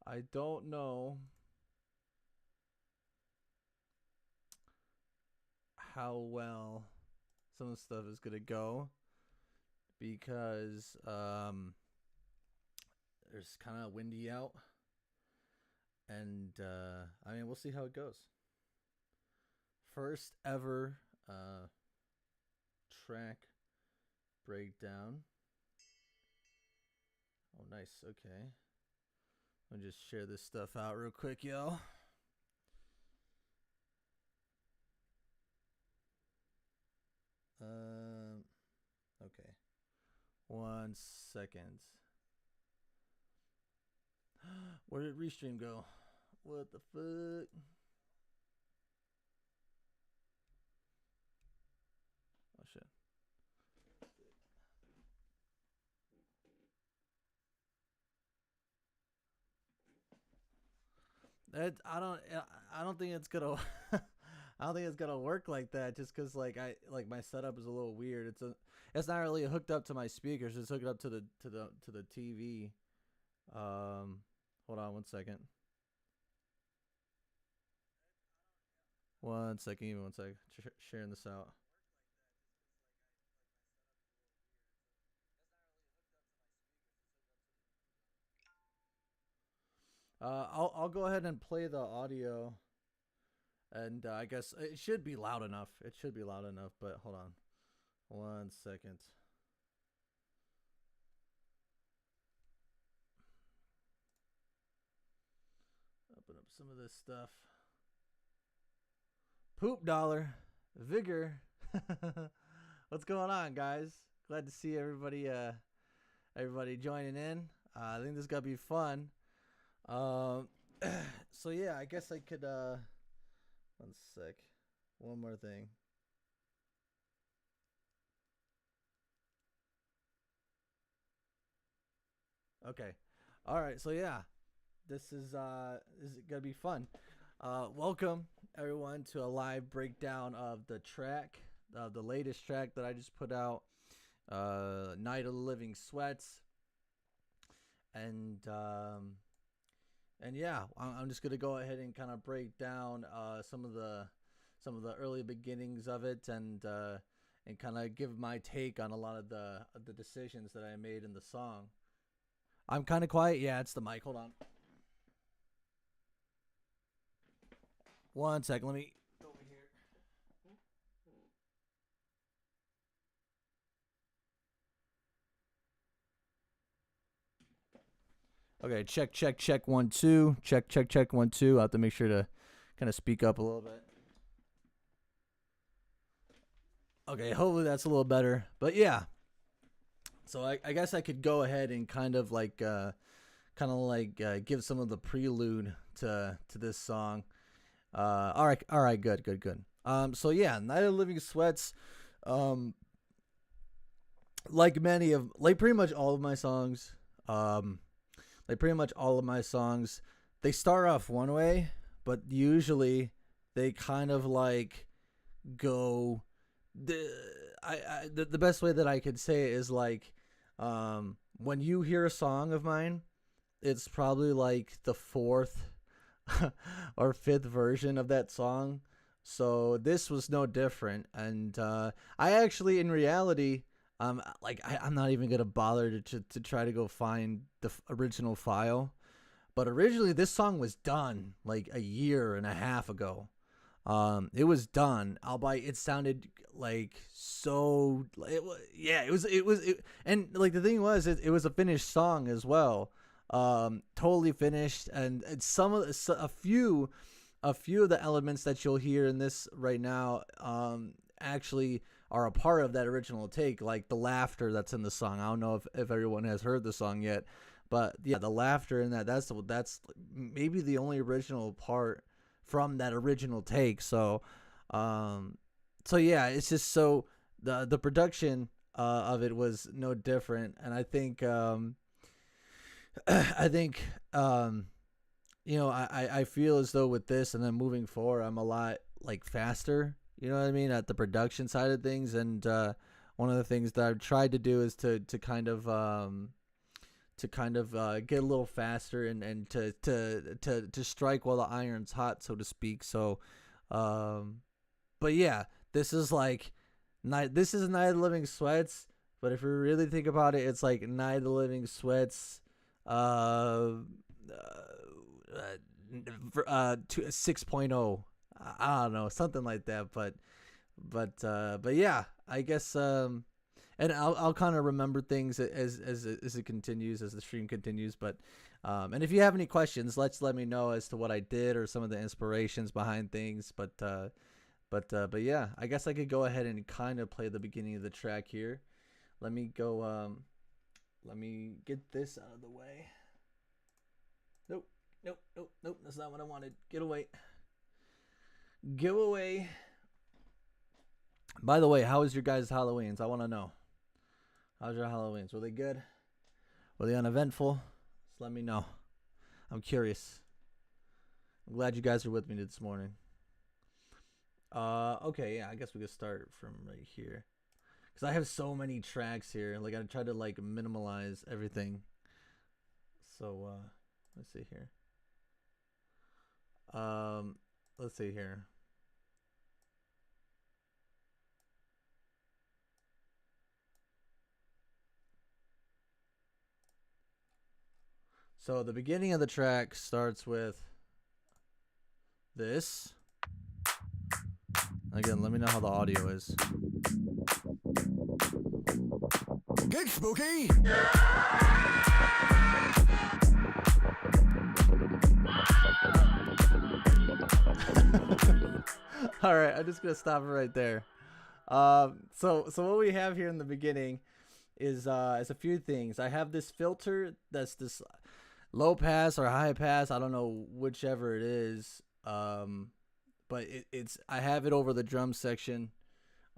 I don't know how well some of the stuff is gonna go because there's kind of windy out, and I mean we'll see how it goes. First ever track breakdown. Oh, nice. Okay, I'll just share this stuff out real quick, yo. Okay. 1 second. Where did Restream go? What the fuck? Oh shit. I don't think it's gonna I don't think it's gonna work like that just because like my setup is a little weird. It's not really hooked up to my speakers. It's hooked up to the TV. Hold on 1 second. 1 second, even 1 second. Sharing this out. I'll go ahead and play the audio, and I guess it should be loud enough. It should be loud enough, but hold on, 1 second. Open up some of this stuff. Poop dollar, vigor. What's going on, guys? Glad to see everybody. Everybody joining in. I think this is gonna be fun. Um, so yeah, I guess I could. 1 sec. One more thing. Okay. All right. So yeah, this is gonna be fun. Welcome everyone to a live breakdown of the track, the latest track that I just put out, Night of the Living Swetz, and yeah, I'm just gonna go ahead and kind of break down some of the early beginnings of it, and kind of give my take on a lot of the decisions that I made in the song. I'm kind of quiet. Yeah, it's the mic. Hold on. 1 second. Let me over here. Okay, check 1 2. Check 1 2. I have to make sure to kind of speak up a little bit. Okay, hopefully that's a little better. But yeah, so I guess I could go ahead and give some of the prelude to this song. All right, good. So yeah, Night of the Living Sweats. Um, like pretty much all of my songs. Like pretty much all of my songs, they start off one way, but usually they kind of like go. The best way that I could say it is like, when you hear a song of mine, it's probably like the fourth or fifth version of that song. So this was no different, and I actually, in reality, I'm not even gonna bother to try to go find the original file. But originally, this song was done like a year and a half ago. It was done. Albeit it sounded like so. Yeah, and like the thing was, it was a finished song as well. Totally finished, and some of a few of the elements that you'll hear in this right now, actually are a part of that original take, like the laughter that's in the song. I don't know if everyone has heard the song yet, but yeah, the laughter in that's maybe the only original part from that original take. So yeah, it's just so the production of it was no different, and I think I think I feel as though with this and then moving forward, I'm a lot like faster. You know what I mean, at the production side of things, and one of the things that I've tried to do is to kind of to kind of get a little faster and to strike while the iron's hot, so to speak. So, but yeah, this is like this is Night of the Living Swetz. But if you really think about it, it's like Night of the Living Swetz, 6.0. I don't know, something like that. But yeah, I guess and I'll kind of remember things as it continues, as the stream continues. But and if you have any questions, let me know as to what I did or some of the inspirations behind things. But yeah, I guess I could go ahead and kind of play the beginning of the track here. Let me go. Let me get this out of the way. Nope. That's not what I wanted. Get away. Go away. By the way, how was your guys' Halloweens? I want to know. How's your Halloweens? Were they good? Were they uneventful? Just let me know. I'm curious. I'm glad you guys are with me this morning. Okay, yeah, I guess we could start from right here. Because I have so many tracks here. Like, I try to, like, minimalize everything. So, let's see here. Let's see here. So the beginning of the track starts with this. Again, let me know how the audio is. Get spooky! All right, I'm just gonna stop it right there. So what we have here in the beginning is a few things. I have this filter that's this low pass or high pass. I don't know whichever it is. But it's I have it over the drum section.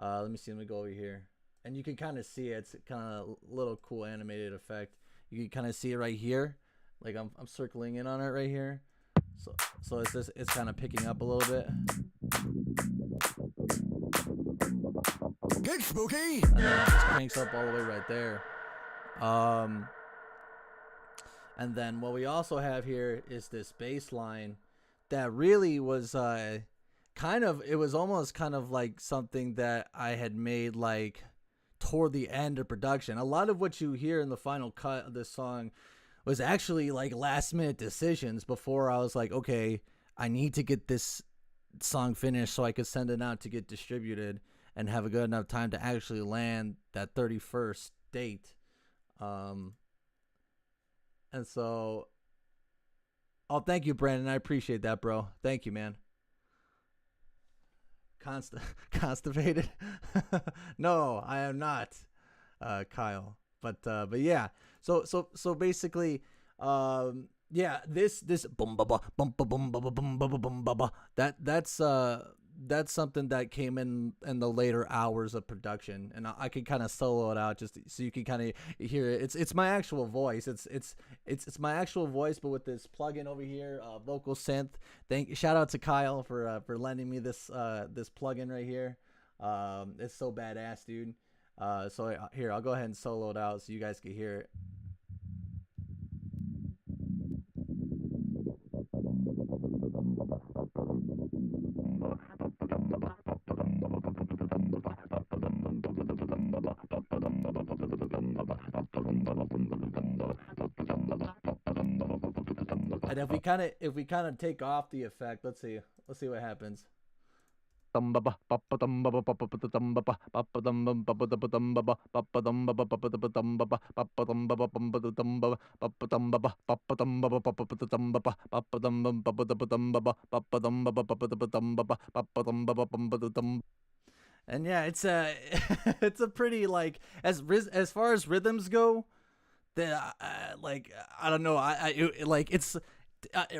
Let me see. Let me go over here, and you can kind of see it. It's kind of a little cool animated effect. You can kind of see it right here. Like I'm circling in on it right here. So it's kind of picking up a little bit. Get spooky! And then it just cranks up all the way right there. And then what we also have here is this bass line that really was it was almost kind of like something that I had made like toward the end of production. A lot of what you hear in the final cut of this song was actually like last minute decisions before I was like, okay, I need to get this song finished so I could send it out to get distributed and have a good enough time to actually land that 31st date. And so, oh, thank you, Brandon. I appreciate that, bro. Thank you, man. Constipated? No, I am not, Kyle. But yeah. So basically, yeah, this boom ba ba bum ba bum ba ba bum ba ba bum ba ba. That's something that came in the later hours of production, and I could kind of solo it out just so you can kind of hear it. It's my actual voice. It's my actual voice, but with this plugin over here, vocal synth. Shout out to Kyle for lending me this plugin right here. It's so badass, dude. So here, I'll go ahead and solo it out so you guys can hear it. And if we kind of take off the effect, let's see what happens. And yeah, it's a it's a pretty like as far as rhythms go, that like I don't know, like it's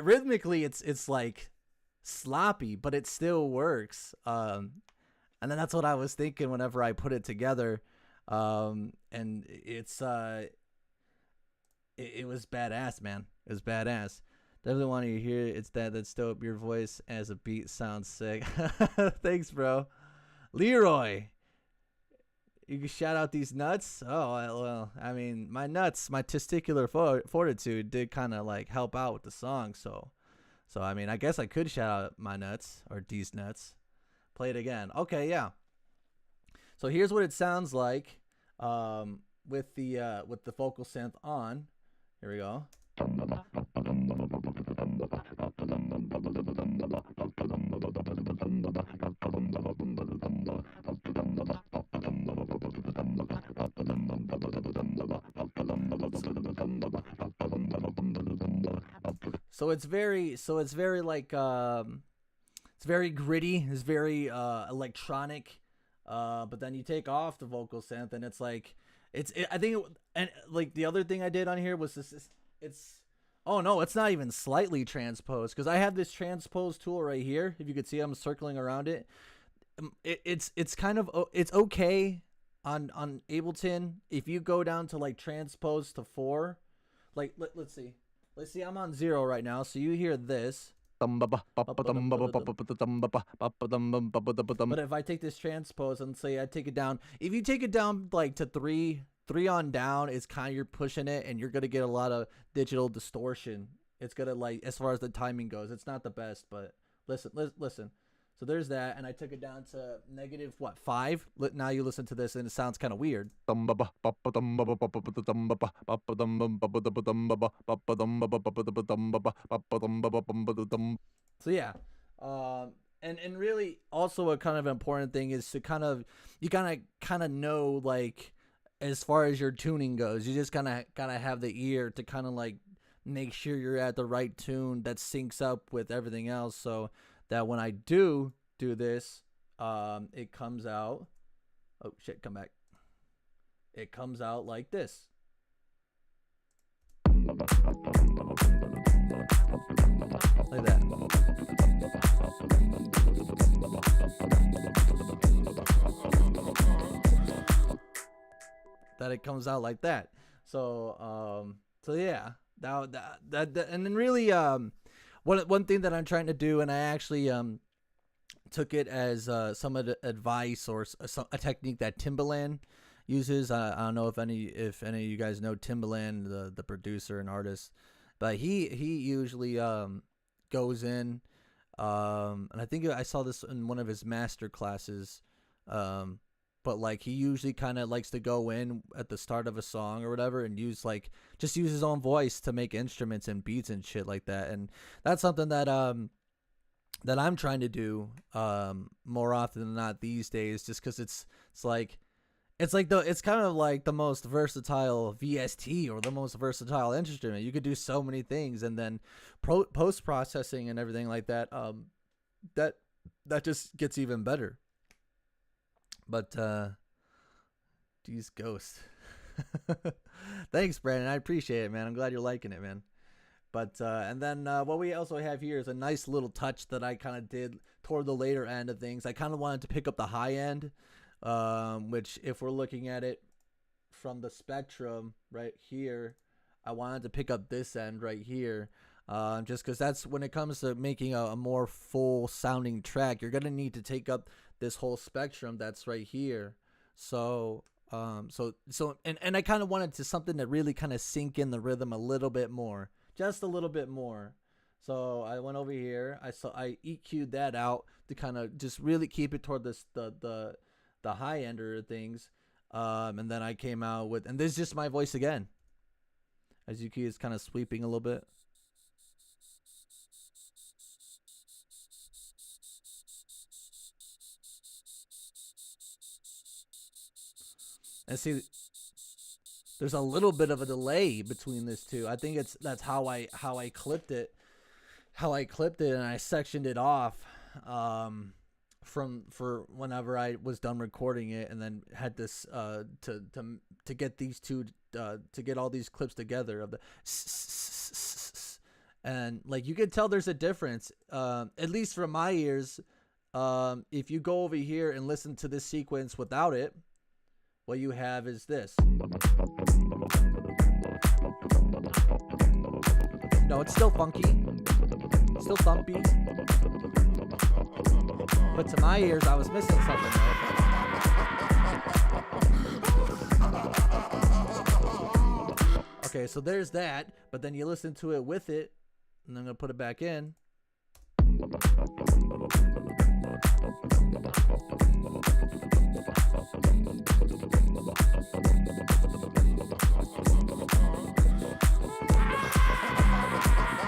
rhythmically it's like sloppy, but it still works. And then that's what I was thinking whenever I put it together. And it's it was badass, man. It was badass. Definitely want to hear it. It's that's dope. Your voice as a beat sounds sick. Thanks, bro. Leroy. You can shout out these nuts. Oh well, I mean, my nuts, my testicular fortitude did kind of like help out with the song. So I mean, I guess I could shout out my nuts or these nuts. Play it again. Okay, yeah. So here's what it sounds like with the vocal synth on. Here we go. So it's very like it's very gritty, it's very electronic, but then you take off the vocal synth and it's like I think and like the other thing I did on here was it's oh no, it's not even slightly transposed, because I have this transpose tool right here. If you could see, I'm circling around it. It's kind of, it's okay on Ableton. If you go down to like transpose to 4, like let's see, I'm on 0 right now, so you hear this. But if I take this transpose and say I take it down, if you take it down like to 3 on down, it's kind of, you're pushing it and you're gonna get a lot of digital distortion. It's gonna, like, as far as the timing goes, it's not the best. But listen. So there's that, and I took it down to negative 5. Now you listen to this and it sounds kind of weird. So yeah, and really also a kind of important thing is to you kind of know, like, as far as your tuning goes, you just gotta have the ear to kind of like make sure you're at the right tune that syncs up with everything else, so that when I do this, it comes out. Oh shit, come back. It comes out like this. Like that. That it comes out like that. So yeah, that and then really one thing that I'm trying to do, and I actually took it as some of the advice or a technique that Timbaland uses. I don't know if any of you guys know Timbaland, the producer and artist, but he usually goes in, and I think I saw this in one of his master classes. But like he usually kind of likes to go in at the start of a song or whatever and use his own voice to make instruments and beats and shit like that. And that's something that I'm trying to do more often than not these days, just because it's kind of like the most versatile VST or the most versatile instrument. You could do so many things, and then post processing and everything like that. That just gets even better. But these ghosts. Thanks, Brandon. I appreciate it, man. I'm glad you're liking it, man. But and then what we also have here is a nice little touch that I kind of did toward the later end of things. I kind of wanted to pick up the high end, which, if we're looking at it from the spectrum right here, I wanted to pick up this end right here. Just because that's when it comes to making a more full sounding track, you're gonna need to take up this whole spectrum that's right here. So and I kind of wanted to something that really kind of sink in the rhythm a little bit more, just a little bit more. So I went over here, I EQ'd that out to kind of just really keep it toward this the high ender of things, and then I came out with, and this is just my voice again, as you can, it's kind of sweeping a little bit. And see, there's a little bit of a delay between this two. I think that's how I clipped it, and I sectioned it off for whenever I was done recording it, and then had this to get these two to get all these clips together of the and like you could tell there's a difference, at least from my ears. If you go over here and listen to this sequence without it, what you have is this. No, it's still funky, still thumpy, but to my ears I was missing something, right? Okay, so there's that, but then you listen to it with it, and I'm gonna put it back in. It's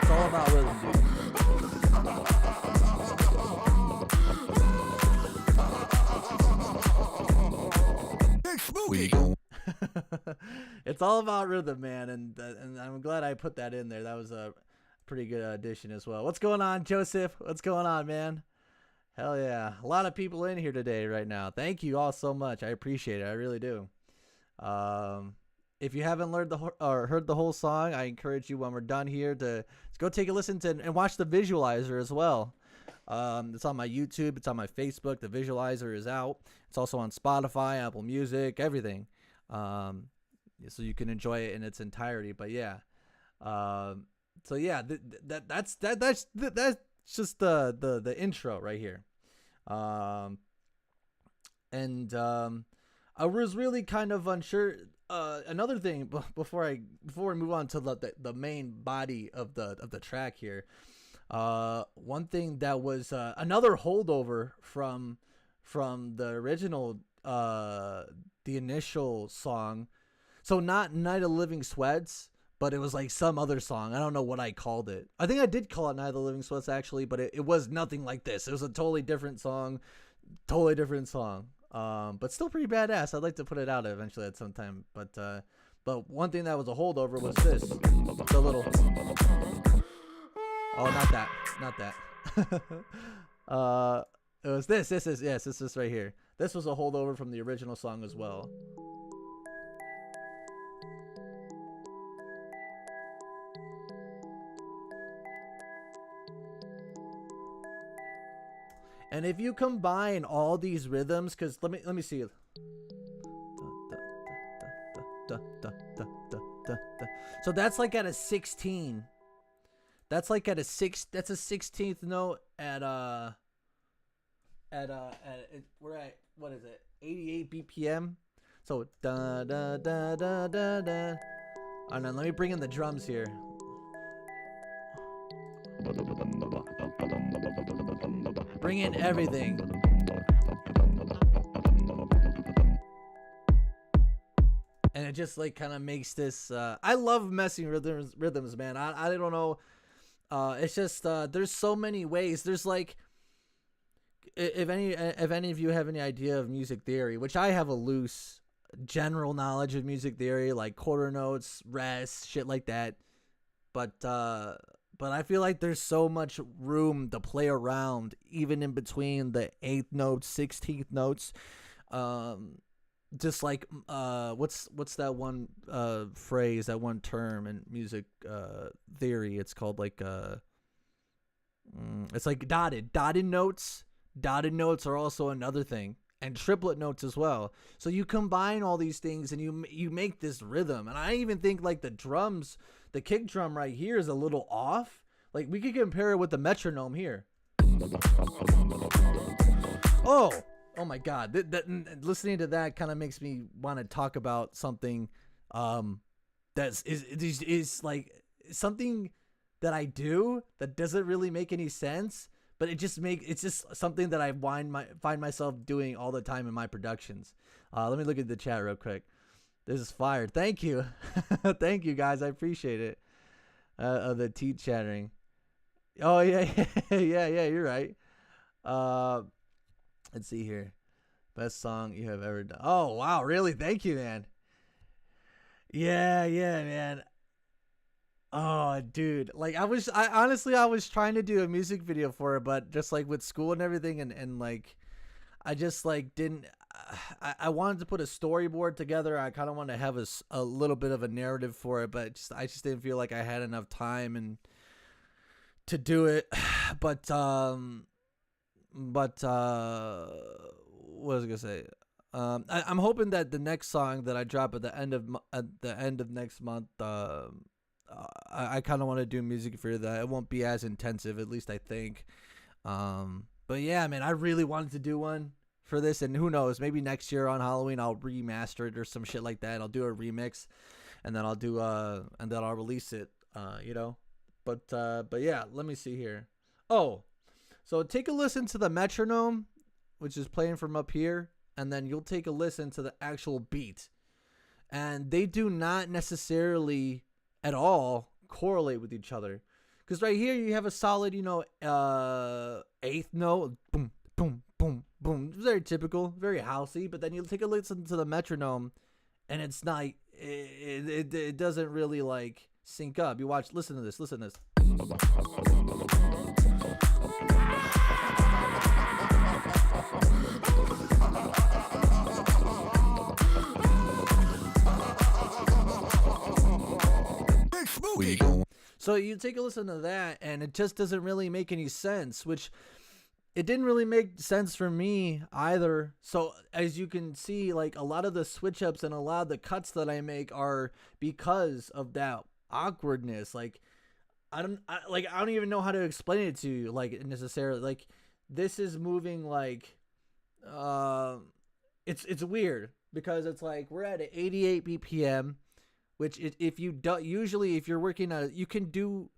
all about rhythm, dude. It's all about rhythm, man, and I'm glad I put that in there. That was a pretty good addition as well. What's going on, Joseph? What's going on, man? Hell yeah. A lot of people in here today right now. Thank you all so much. I appreciate it. I really do. If you haven't learned or heard the whole song, I encourage you when we're done here to go take a listen to and watch the visualizer as well. It's on my YouTube. It's on my Facebook. The visualizer is out. It's also on Spotify, Apple Music, everything. So you can enjoy it in its entirety. But yeah. So yeah, that's just the intro right here. I was really kind of unsure. Another thing before we move on to the main body of the track here. One thing that was another holdover from the original, the initial song. So not Night of the Living Swetz, but it was like some other song. I don't know what I called it. I think I did call it Night of the Living Swetz actually, but it was nothing like this. It was a totally different song. But still pretty badass. I'd like to put it out eventually at some time. But one thing that was a holdover was this. The little... Oh, not that. It was this. This is right here. This was a holdover from the original song as well. And if you combine all these rhythms, because let me see. So that's like at a 16. That's like at a 16th note at we're at, what is it? 88 BPM. So da da da da da da. And then let me bring in the drums here. Bring in everything. And it just like kind of makes this I love messing rhythms, man. I don't know. It's just there's so many ways. There's like if any of you have any idea of music theory, which I have a loose general knowledge of music theory, like quarter notes, rest, shit like that. But I feel like there's so much room to play around, even in between the 8th notes, 16th notes. Just like what's that one phrase, that one term in music theory? It's called like it's like dotted notes. Dotted notes are also another thing, and triplet notes as well. So you combine all these things and you make this rhythm. And I even think like the drums, the kick drum right here is a little off. Like we could compare it with the metronome here. Oh my God! Listening to that kind of makes me want to talk about something that is like something that I do that doesn't really make any sense, but it's just something that I find myself doing all the time in my productions. Let me look at the chat real quick. This is fire. Thank you. Thank you guys. I appreciate it. The teeth chattering. Oh yeah. yeah, you're right. Let's see here. Best song you have ever done. Oh wow, really? Thank you, man. Yeah, man. Oh, dude. Like I was trying to do a music video for it, but just like with school and everything and like I just like didn't I wanted to put a storyboard together. I kind of wanted to have a little bit of a narrative for it, but I just didn't feel like I had enough time and to do it. But what was I gonna say? I'm hoping that the next song that I drop at the end of next month, I kind of want to do music for that. It won't be as intensive, at least I think. But yeah, man, I really wanted to do one for this, and who knows, maybe next year on Halloween I'll remaster it or some shit like that. I'll do a remix, and then I'll release it. You know, but yeah, let me see here. Oh, so take a listen to the metronome, which is playing from up here, and then you'll take a listen to the actual beat, and they do not necessarily at all correlate with each other. Because right here you have a solid, eighth note, boom, boom, boom, boom. Very typical, very housey. But then you take a listen to the metronome, and it's not. It doesn't really like sync up. Listen to this. So you take a listen to that, and it just doesn't really make any sense, which it didn't really make sense for me either. So as you can see, like a lot of the switch ups and a lot of the cuts that I make are because of that awkwardness. Like I don't even know how to explain it to you, like necessarily. Like this is moving like it's weird because it's like we're at 88 BPM. Which if you're working on, you can do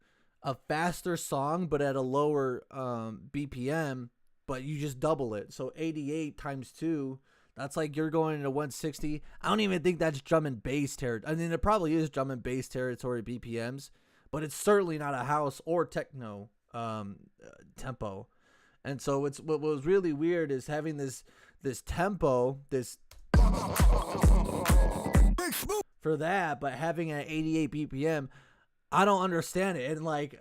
a faster song but at a lower BPM, but you just double it. So 88 times 2, that's like you're going into 160. I don't even think that's drum and bass territory. I mean, it probably is drum and bass territory BPMs, but it's certainly not a house or techno tempo. And so what was really weird is having this tempo, this for that, but having an 88 BPM, I don't understand it. And like,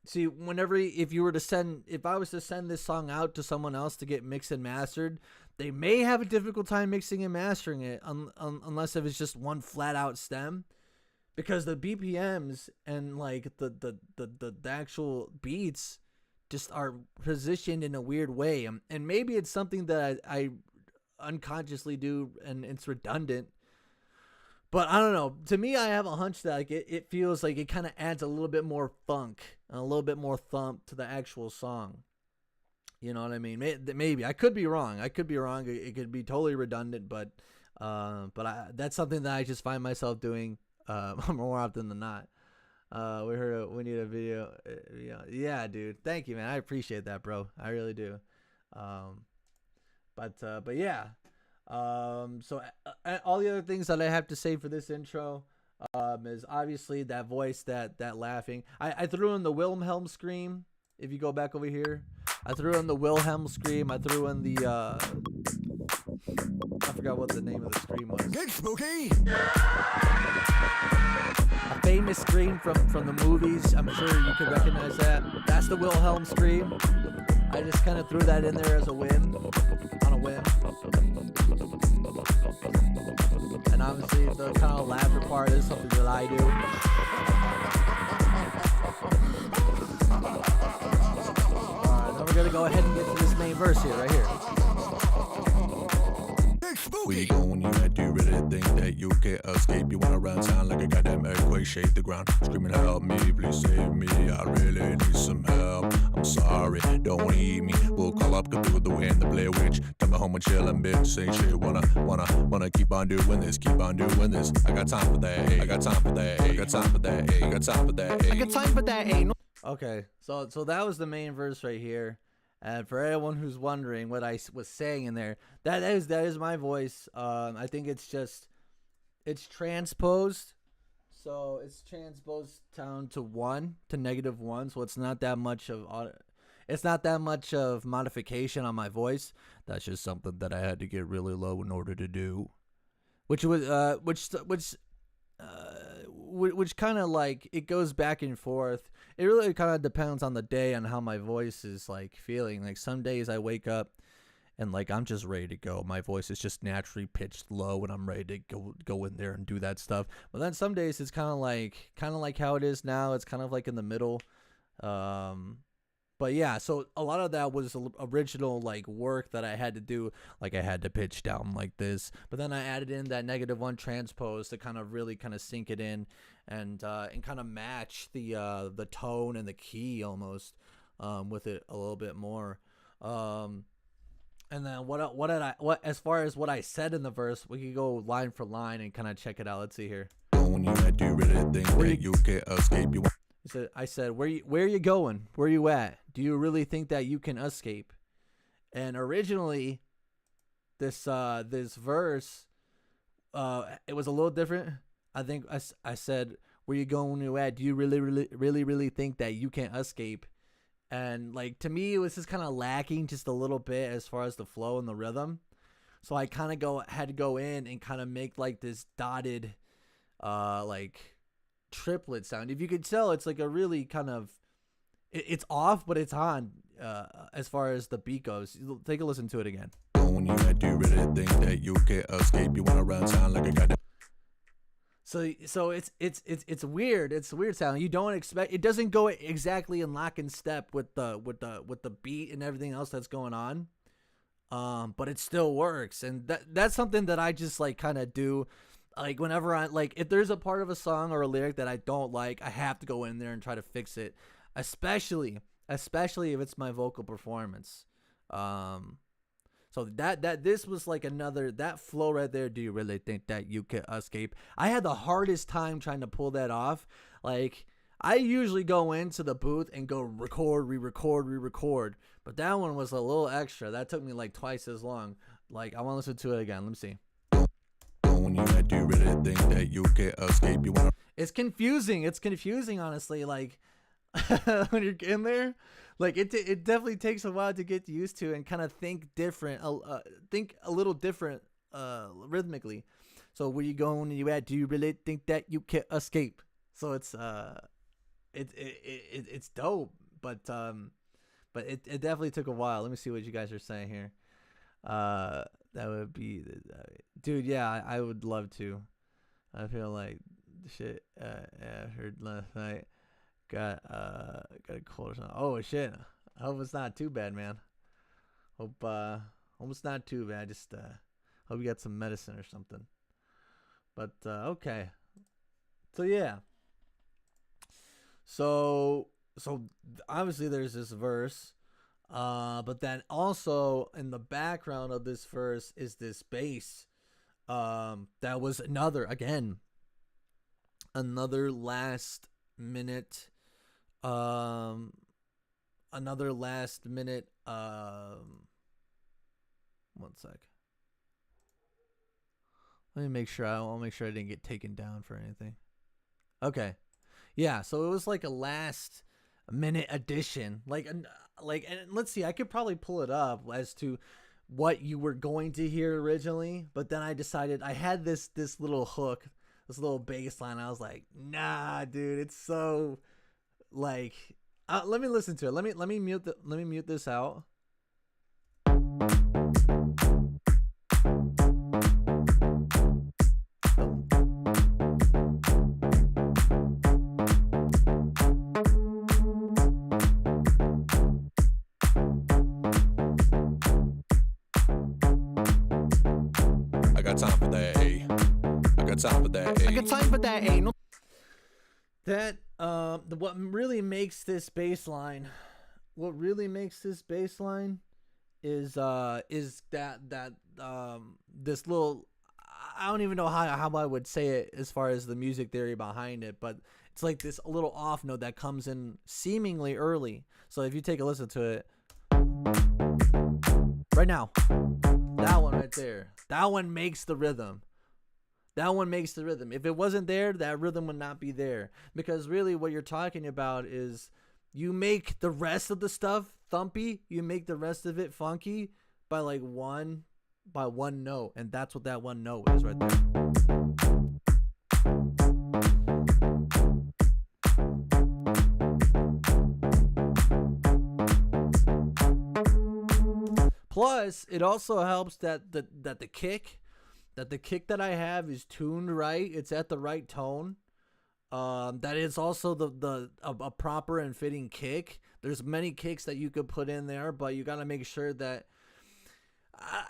see, if I was to send this song out to someone else to get mixed and mastered, they may have a difficult time mixing and mastering it, unless if it's just one flat out stem, because the BPMs and like the actual beats just are positioned in a weird way, and maybe it's something that I unconsciously do, and it's redundant. But I don't know. To me, I have a hunch that like it feels like it kind of adds a little bit more funk and a little bit more thump to the actual song. You know what I mean? Maybe I could be wrong. It could be totally redundant, but that's something that I just find myself doing more often than not. We need a video. Yeah, dude. Thank you, man. I appreciate that, bro. I really do. But yeah. So all the other things that I have to say for this intro is obviously that voice, that laughing. I threw in the Wilhelm scream. If you go back over here, I threw in the Wilhelm scream. I threw in the I forgot what the name of the scream was. Get spooky. A famous scream from the movies. I'm sure you could recognize that. That's the Wilhelm scream. I just kind of threw that in there as a whim, on a whim. And obviously the kind of elaborate part is something that I do. Alright, then we're going to go ahead and get to this main verse here, right here. We gon' you had to really think that you can't escape. You wanna run town like a goddamn earthquake, shake the ground, screaming help me, please save me, I really need some help. I'm sorry, don't eat me. We'll call up through the wind, the Blair Witch. Come home and chillin', bitch. Say shit, wanna keep on doing this, keep on doing this. I got time for that, I got time for that, I got time for that, I got time for that, I got time for that. Okay, so that was the main verse right here. And for anyone who's wondering what I was saying in there, that is my voice. I think it's transposed. So it's transposed down to -1. So it's not that much of modification on my voice. That's just something that I had to get really low in order to do. Which kind of like, it goes back and forth. It really kind of depends on the day on how my voice is like feeling. Like some days I wake up and like I'm just ready to go. My voice is just naturally pitched low and I'm ready to go in there and do that stuff. But then some days it's kind of like how it is now. It's kind of like in the middle. But yeah, so a lot of that was original like work that I had to do. Like I had to pitch down like this, but then I added in that -1 transpose to kind of really kind of sink it in and kind of match the tone and the key almost with it a little bit more. And then what as far as what I said in the verse, we could go line for line and kind of check it out. Let's see here. When you had to really think that you can escape, you I said, where are you going? Where you at? Do you really think that you can escape? And originally, this verse, it was a little different. I think I said, where you going? Where you at? Do you really think that you can escape? And like, to me, it was just kind of lacking just a little bit as far as the flow and the rhythm. So I kind of had to go in and kind of make like this dotted, like triplet sound. If you could tell, it's like a really kind of, it's off, but it's on, as far as the beat goes. Take a listen to it again. when you had to really think that you can escape, you wanna run town like a goddamn. So it's weird. It's a weird sound. You don't expect it. Doesn't go exactly in lock and step with the beat and everything else that's going on. But it still works, and that's something that I just like kind of do. Like whenever I like, if there's a part of a song or a lyric that I don't like, I have to go in there and try to fix it. Especially if it's my vocal performance. So that this was like another, that flow right there. Do you really think that you can escape? I had the hardest time trying to pull that off. Like, I usually go into the booth and go record, re-record. But that one was a little extra. That took me like twice as long. Like, I want to listen to it again. Let me see. When you had to really think that you can escape, you wanna. It's confusing. It's confusing, honestly. Like, when you're in there, like it definitely takes a while to get used to and kind of think different, think a little different, rhythmically. So where you going? You at? Do you really think that you can escape? So it's it's dope, but it definitely took a while. Let me see what you guys are saying here. That would be, dude. Yeah, I would love to. I feel like shit. I heard last night. Got a cold or something. Oh shit! I hope it's not too bad, man. Hope it's not too bad. Just hope you got some medicine or something. But okay. So yeah. So obviously there's this verse, but then also in the background of this verse is this bass. That was another last minute. Another last minute. 1 sec. Let me make sure. I'll make sure I didn't get taken down for anything. Okay. Yeah. So it was like a last minute addition. And let's see. I could probably pull it up as to what you were going to hear originally, but then I decided I had this little hook, this little bass line. I was like, nah, dude, it's so. Like, let me listen to it. Let me mute this out. I got time for that, A. I got time for that, A. I got time for that, A. No. That what really makes this bass line is that this little, I don't even know how I would say it as far as the music theory behind it, but it's like this little off note that comes in seemingly early. So if you take a listen to it right now, that one right there, that one makes the rhythm. If it wasn't there, that rhythm would not be there. Because really what you're talking about is you make the rest of the stuff thumpy, you make the rest of it funky by one note. And that's what that one note is right there. Plus, it also helps that the kick that I have is tuned right. It's at the right tone. That is also a proper and fitting kick. There's many kicks that you could put in there, but you got to make sure that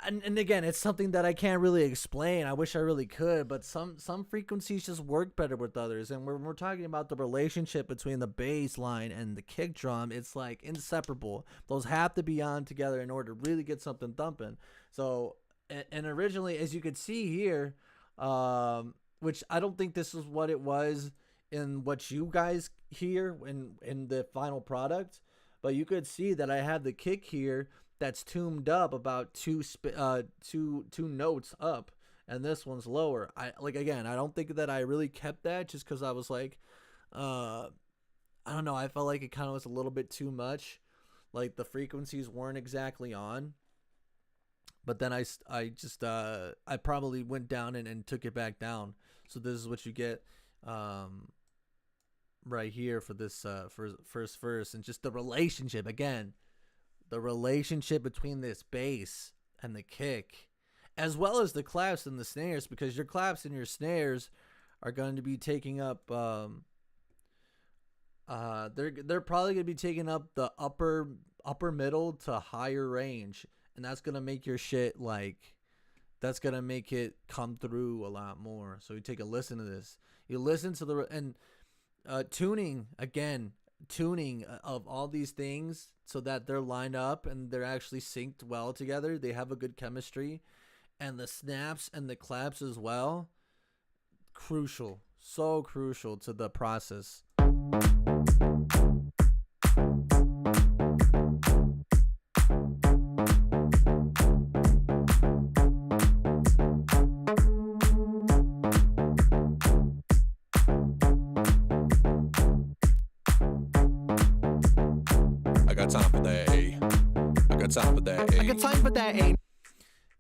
And again, it's something that I can't really explain. I wish I really could, but some frequencies just work better with others. And when we're talking about the relationship between the bass line and the kick drum, it's like inseparable. Those have to be on together in order to really get something thumping. So, and originally, as you could see here, which I don't think this is what it was in what you guys hear in the final product, but you could see that I have the kick here that's tuned up about two notes up, and this one's lower. I don't think that I really kept that just because I was like, I don't know. I felt like it kind of was a little bit too much. Like the frequencies weren't exactly on. But then I probably went down and took it back down. So this is what you get right here for this first verse, and just the relationship again. The relationship between this bass and the kick, as well as the claps and the snares, because your claps and your snares are going to be taking up they're probably going to be taking up the upper middle to higher range, and that's going to make your shit that's going to make it come through a lot more. So you take a listen to this. You listen to tuning of all these things so that they're lined up and they're actually synced well together. They have a good chemistry, and the snaps and the claps as well. Crucial, so crucial to the process.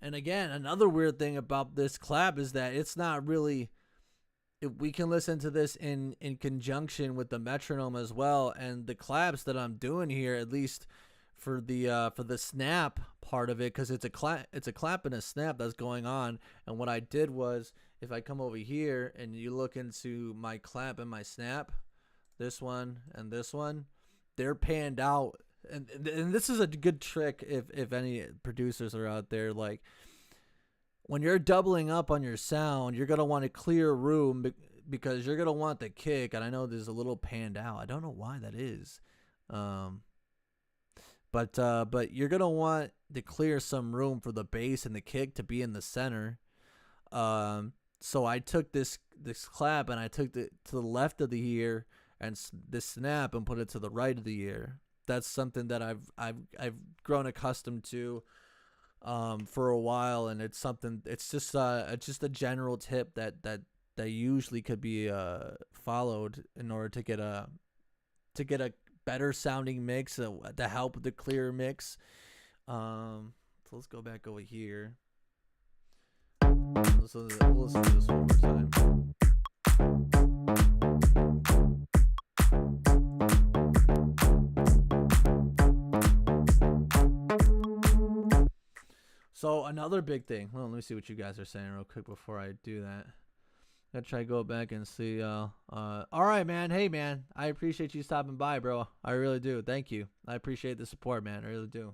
And again, another weird thing about this clap is that it's not really. We can listen to this in conjunction with the metronome as well, and the claps that I'm doing here, at least for the snap part of it, because it's a clap and a snap that's going on. And what I did was, if I come over here and you look into my clap and my snap, this one and this one, they're panned out. And this is a good trick if any producers are out there. Like, when you're doubling up on your sound, you're going to want to clear room because you're going to want the kick. And I know there's a little panned out. I don't know why that is. But you're going to want to clear some room for the bass and the kick to be in the center. So I took this clap and I took it to the left of the ear, and this snap, and put it to the right of the ear. That's something that I've grown accustomed to for a while, and it's just a general tip that usually could be followed in order to get a better sounding mix, to help with the clear mix. So let's go back over here. We'll listen to this one more time. So another big thing. Well, let me see what you guys are saying real quick before I do that. Gotta try to go back and see. All right, man. Hey, man. I appreciate you stopping by, bro. I really do. Thank you. I appreciate the support, man. I really do.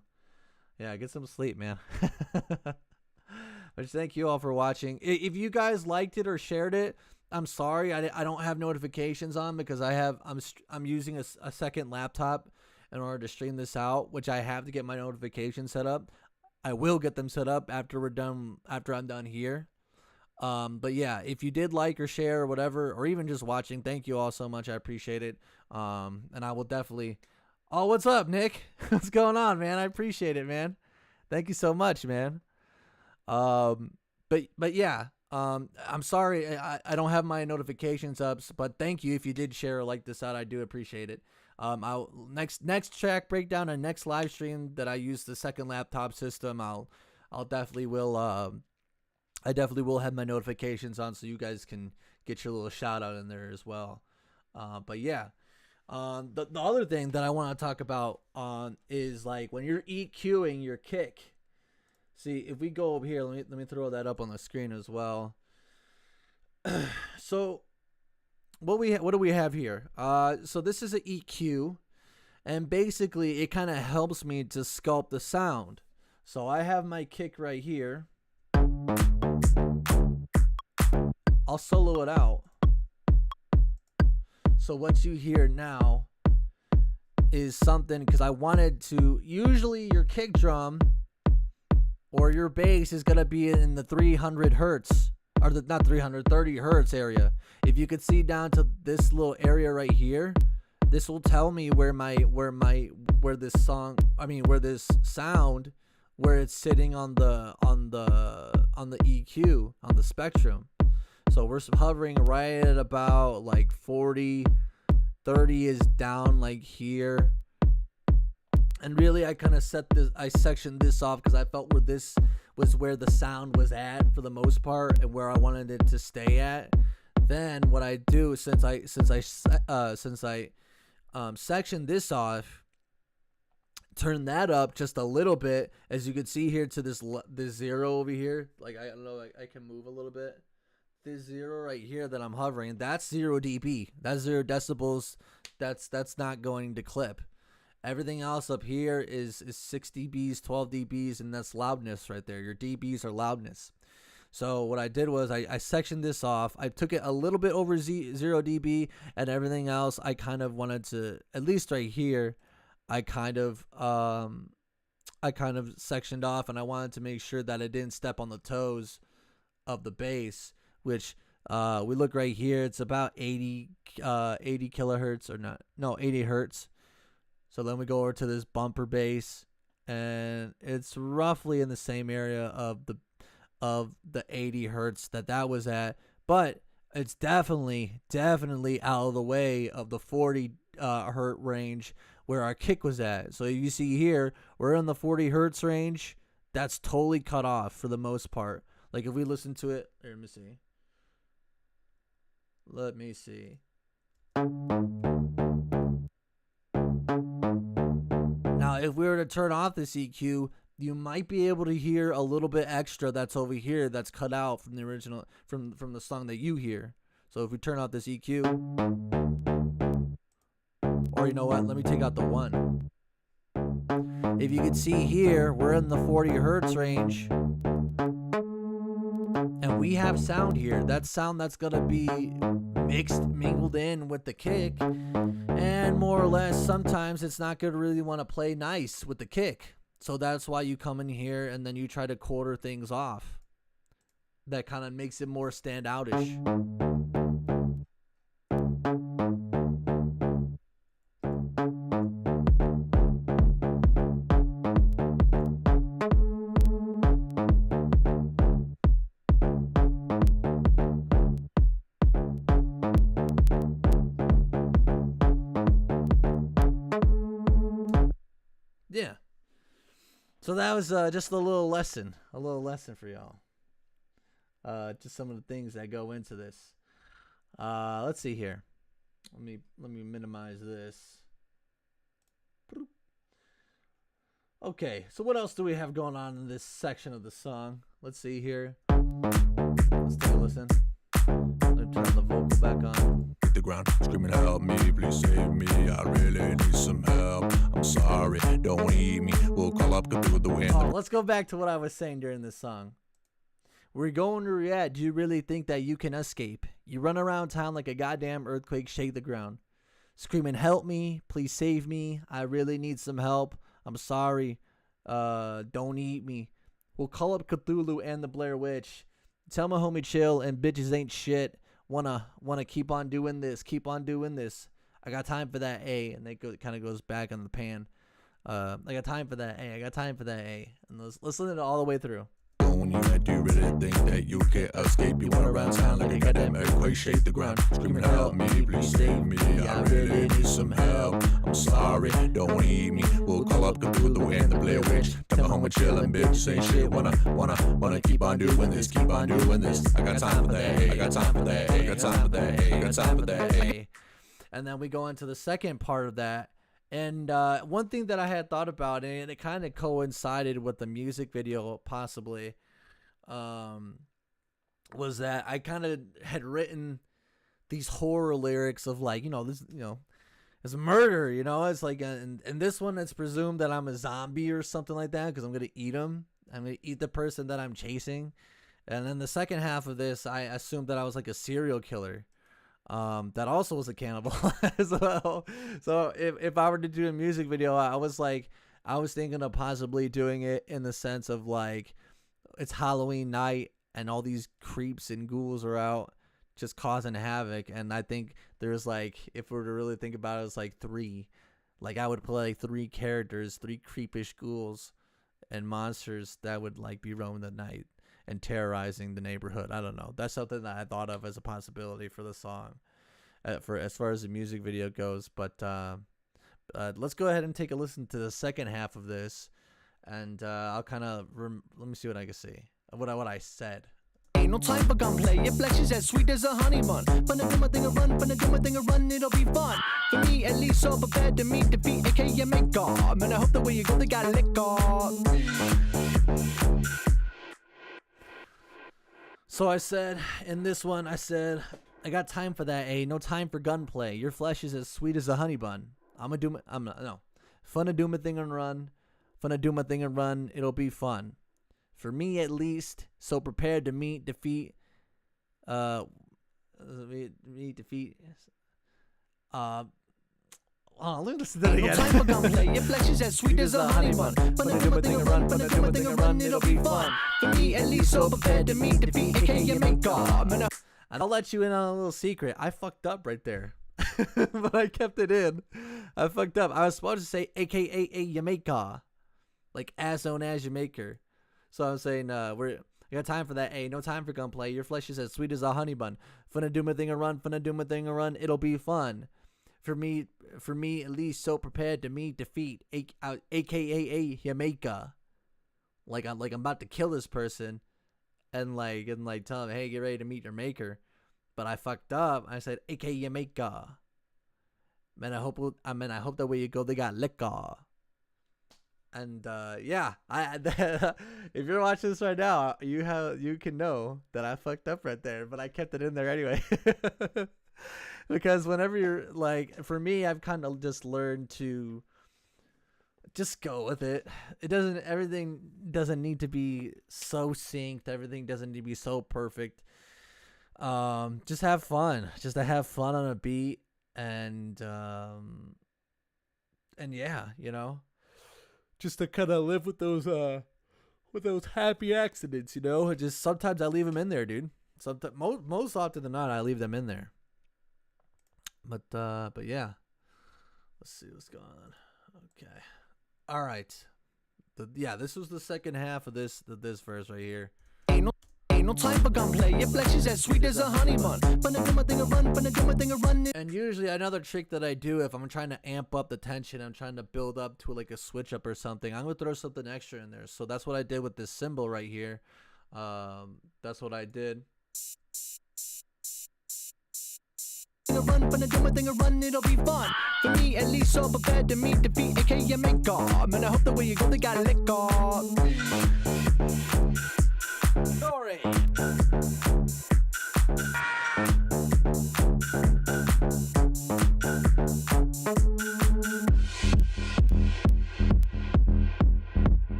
Yeah, get some sleep, man. But thank you all for watching. If you guys liked it or shared it, I'm sorry. I don't have notifications on because I'm using a second laptop in order to stream this out, which I have to get my notifications set up. I will get them set up after I'm done here. But yeah, if you did like or share or whatever, or even just watching, thank you all so much. I appreciate it. And I will definitely. Oh, what's up, Nick? What's going on, man? I appreciate it, man. Thank you so much, man. But yeah, I'm sorry I don't have my notifications up, but thank you if you did share or like this out. I do appreciate it. I'll next track breakdown and next live stream that I use the second laptop system. I'll definitely will. I definitely will have my notifications on so you guys can get your little shout out in there as well. But yeah, the other thing that I want to talk about is like when you're EQing your kick. See, if we go over here, let me throw that up on the screen as well. So what do we have here? So this is an EQ, and basically it kind of helps me to sculpt the sound. So I have my kick right here. I'll solo it out. So what you hear now is something, because I wanted to, usually your kick drum or your bass is going to be in the 300 hertz, or not 300, 30 hertz area. If you could see down to this little area right here, this will tell me where this sound, where it's sitting on the EQ, on the spectrum. So we're hovering right at about like 40, 30 is down like here. And really I kind of sectioned this off because I felt where this was where the sound was at for the most part and where I wanted it to stay at. Then what I do, since I sectioned this off, turn that up just a little bit, as you can see here, to this zero over here. Like, I don't know, like I can move a little bit. This zero right here that I'm hovering, that's 0 dB. That's 0 decibels. That's not going to clip. Everything else up here is 6 dBs, 12 dBs, and that's loudness right there. Your dBs are loudness. So what I did was I sectioned this off. I took it a little bit over 0 dB, and everything else I kind of wanted to, at least right here, I kind of sectioned off, and I wanted to make sure that I didn't step on the toes of the bass, which we look right here. It's about 80 kilohertz, or not, no, 80 hertz. So then we go over to this bumper bass, and it's roughly in the same area of the 80 hertz that was at, but it's definitely out of the way of the 40 hertz range where our kick was at. So you see here, we're in the 40 hertz range. That's totally cut off for the most part. Like if we listen to it, here, let me see. Now, if we were to turn off this EQ, you might be able to hear a little bit extra that's over here that's cut out from the original, from the song that you hear. So if we turn off this EQ, or you know what, let me take out the 1. If you can see here, we're in the 40 hertz range, and we have sound here. That sound that's going to be mingled in with the kick, and more or less sometimes it's not going to really want to play nice with the kick. So that's why you come in here and then you try to quarter things off. That kind of makes it more standoutish. Yeah. So that was just a little lesson for y'all. Just some of the things that go into this. Let's see here. Let me minimize this. Okay, so what else do we have going on in this section of the song? Let's see here. Let's take a listen. Let me turn the vocal back on. Hit the ground, screaming, help me, please save me. I really need some help. I'm sorry, don't eat me. We'll call up Cthulhu and Oh, let's go back to what I was saying during this song. We're going to react. Do you really think that you can escape? You run around town like a goddamn earthquake, shake the ground. Screaming, help me, please save me. I really need some help. I'm sorry, don't eat me. We'll call up Cthulhu and the Blair Witch. Tell my homie chill and bitches ain't shit. Wanna keep on doing this. I got time for that A. And it kind of goes back on the pan. I got time for that A. And let's listen to it all the way through. When you do really think that you can escape, you run around town like a goddamn earthquake, shake the ground, screaming, help me, please save me. I really need some help. I'm sorry, don't eat me. We'll call up Cthulhu and the Blair Witch. Come home and chillin', bitch, ain't shit. Wanna keep on doing this. I got time for that. And then we go into the second part of that. And one thing that I had thought about, and it kind of coincided with the music video possibly, was that I kind of had written these horror lyrics of, like, this, it's murder, you know. It's like, and this one, it's presumed that I'm a zombie or something like that because I'm gonna eat him. I'm gonna eat the person that I'm chasing. And then the second half of this, I assumed that I was like a serial killer. That also was a cannibal as well. So if I were to do a music video, I was thinking of possibly doing it in the sense of like, it's Halloween night and all these creeps and ghouls are out just causing havoc. And I think there's like, if we were to really think about it, it's like three. Like I would play like three characters, three creepish ghouls and monsters that would like be roaming the night and terrorizing the neighborhood. I don't know. That's something that I thought of as a possibility for the song, for as far as the music video goes. But let's go ahead and take a listen to the second half of this, and I'll kind of let me see what I can see. What I said. Ain't no time for gunplay. Your flesh is as sweet as a honey bun. Finna do my thing and run, finna do my thing and run, it'll be fun. For me, at least, so prepared to meet defeat, aka make God. Man, I hope the way you go, they got lick off. So I said, in this one, I said, I got time for that, no time for gunplay. Your flesh is as sweet as a honey bun. Finna do my thing and run. Finna do my thing and run, it'll be fun. For me, at least, so prepared to meet defeat. Meet defeat. Let me listen to that again. No time for gunplay. Your flesh is as sweet as a honey bun. Finna do my thing and run, finna do my thing and run, it'll be fun. For me, at least, so prepared to meet defeat, aka make God. Man, and I'll let you in on a little secret. I fucked up right there. But I kept it in. I fucked up. I was supposed to say aka Jamaica. Like as known as Jamaica. So I'm saying we got time for that, no time for gunplay. Your flesh is as sweet as a honey bun. Finna do my thing and run, finna do my thing and run, it'll be fun. For me at least, so prepared to meet defeat, aka Jamaica. Like I'm about to kill this person and tell him, hey, get ready to meet your maker. But I fucked up. I said aka Jamaica. Man, I hope that way you go, they got liquor. And yeah, if you're watching this right now, you can know that I fucked up right there, but I kept it in there anyway. Because whenever you're like, for me, I've kind of just learned to just go with it. Everything doesn't need to be so synced. Everything doesn't need to be so perfect. Just have fun. Just to have fun on a beat, and yeah, you know. Just to kind of live with those happy accidents, you know. Just sometimes I leave them in there, dude. Sometimes, most often than not, I leave them in there. But yeah, let's see what's going on. Okay, all right. This was the second half of this verse right here. Ain't no time for gunplay. Your flesh is as sweet as a honey bun. Finna do my thing and run, finna do my thing and run. And usually another trick that I do, if I'm trying to amp up the tension, I'm trying to build up to like a switch up or something, I'm gonna throw something extra in there. So that's what I did with this cymbal right here. That's what I did. Run, finna do my thing and run, it'll be fun. For me, at least, so prepared to meet defeat, aka make God. Man, I hope the way you go, they got lick off. Story.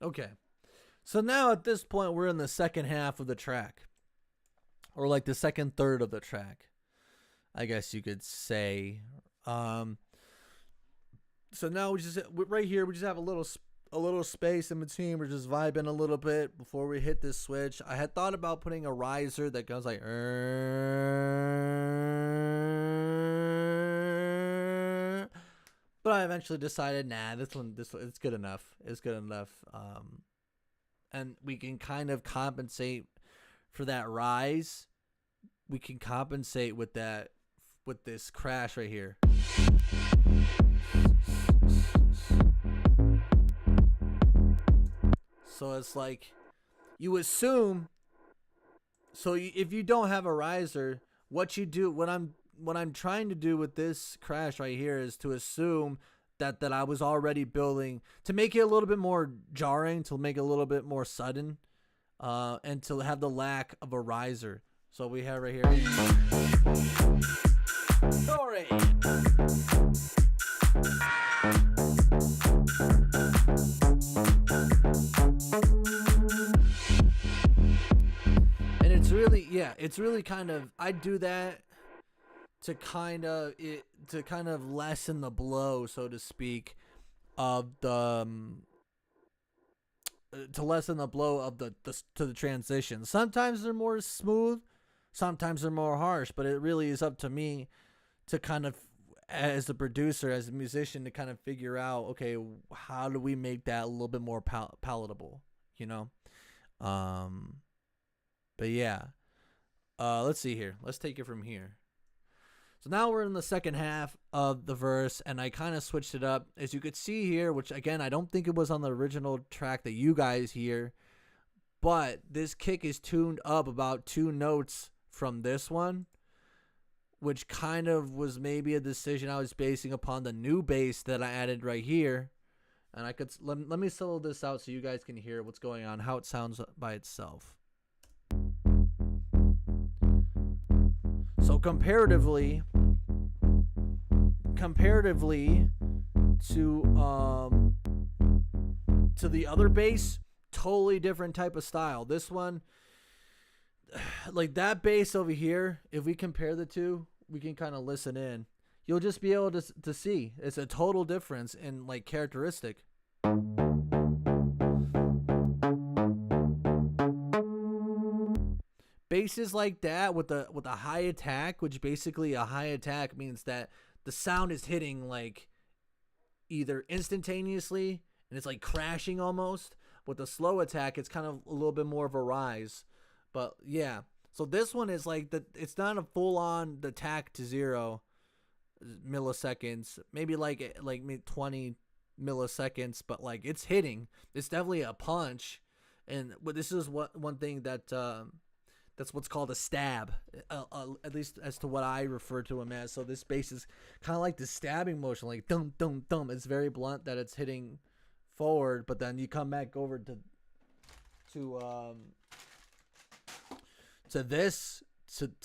Okay. So now at this point, we're in the second half of the track. Or like the second third of the track, I guess you could say. So now we just right here, we just have a little space in between. We're just vibing a little bit before we hit this switch. I had thought about putting a riser that goes like, but I eventually decided, nah, this one, it's good enough. It's good enough. And we can kind of compensate for that rise. We can compensate with this crash right here. So it's like, you assume. So if you don't have a riser, what I'm trying to do with this crash right here is to assume that I was already building, to make it a little bit more jarring, to make it a little bit more sudden. and to have the lack of a riser. So we have right here. Story. And it's really, it's really kind of, I do that to kind of lessen the blow, so to speak, of the to lessen the blow of the to the transition. Sometimes they're more smooth, sometimes they're more harsh, but it really is up to me to kind of, as a producer, as a musician, to kind of figure out, okay, how do we make that a little bit more palatable, you know? But yeah, let's see here. Let's take it from here. So now we're in the second half of the verse, and I kind of switched it up. As you could see here, which again, I don't think it was on the original track that you guys hear, but this kick is tuned up about 2 notes from this one, which kind of was maybe a decision I was basing upon the new bass that I added right here. And I could let me solo this out so you guys can hear what's going on, how it sounds by itself. So comparatively to the other bass, totally different type of style. This one, like that bass over here, if we compare the two, we can kind of listen in. You'll just be able to see it's a total difference in like characteristic. Basses like that with a high attack, which basically a high attack means that the sound is hitting like either instantaneously and it's like crashing almost. With a slow attack, it's kind of a little bit more of a rise. But yeah, so this one is like it's not a full on attack to 0 milliseconds, maybe like 20 milliseconds, but like it's hitting. It's definitely a punch. And but this is one thing that that's what's called a stab, at least as to what I refer to him as. So this bass is kind of like the stabbing motion, like dum dum dum. It's very blunt that it's hitting forward, but then you come back over to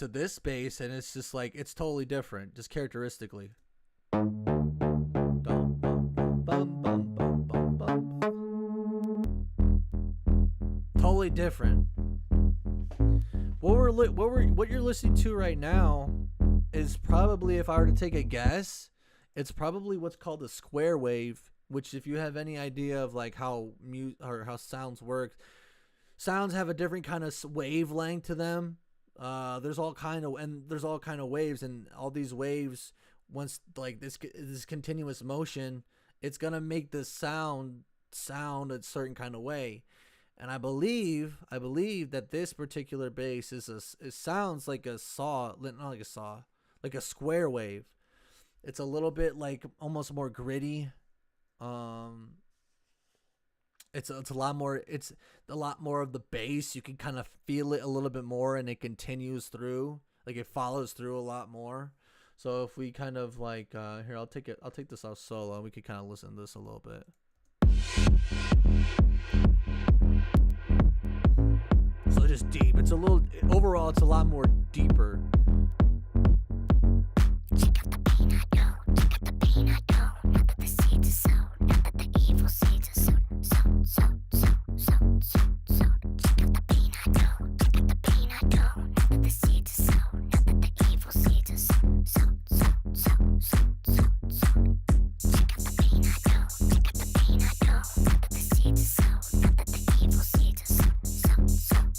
this bass, and it's just like it's totally different, just characteristically. Dum, bum, bum, bum, bum, bum, bum. Totally different. What you're listening to right now is probably, if I were to take a guess, it's probably what's called a square wave. Which, if you have any idea of like how how sounds work, sounds have a different kind of wavelength to them. There's all kind of waves, and all these waves, once like this continuous motion, it's gonna make the sound a certain kind of way. And I believe that this particular bass it sounds like a like a square wave. It's a little bit like almost more gritty. It's a lot more of the bass. You can kind of feel it a little bit more, and it continues through, like it follows through a lot more. So if we kind of like here, I'll take this off solo, and we could kind of listen to this a little bit. So just deep. It's a lot more deeper. Check out the pain I know. Check out the pain I know. Not that the seeds are sown. Not that the evil seeds are sown. Sown. Check out the pain I know. Check out the pain I know. Not that the seeds are sown. Not that the evil seeds are sown. Sown. Check out the pain I know. Check out the pain I know. Not that the seeds are sown. Not that the evil seeds are sown. Sown.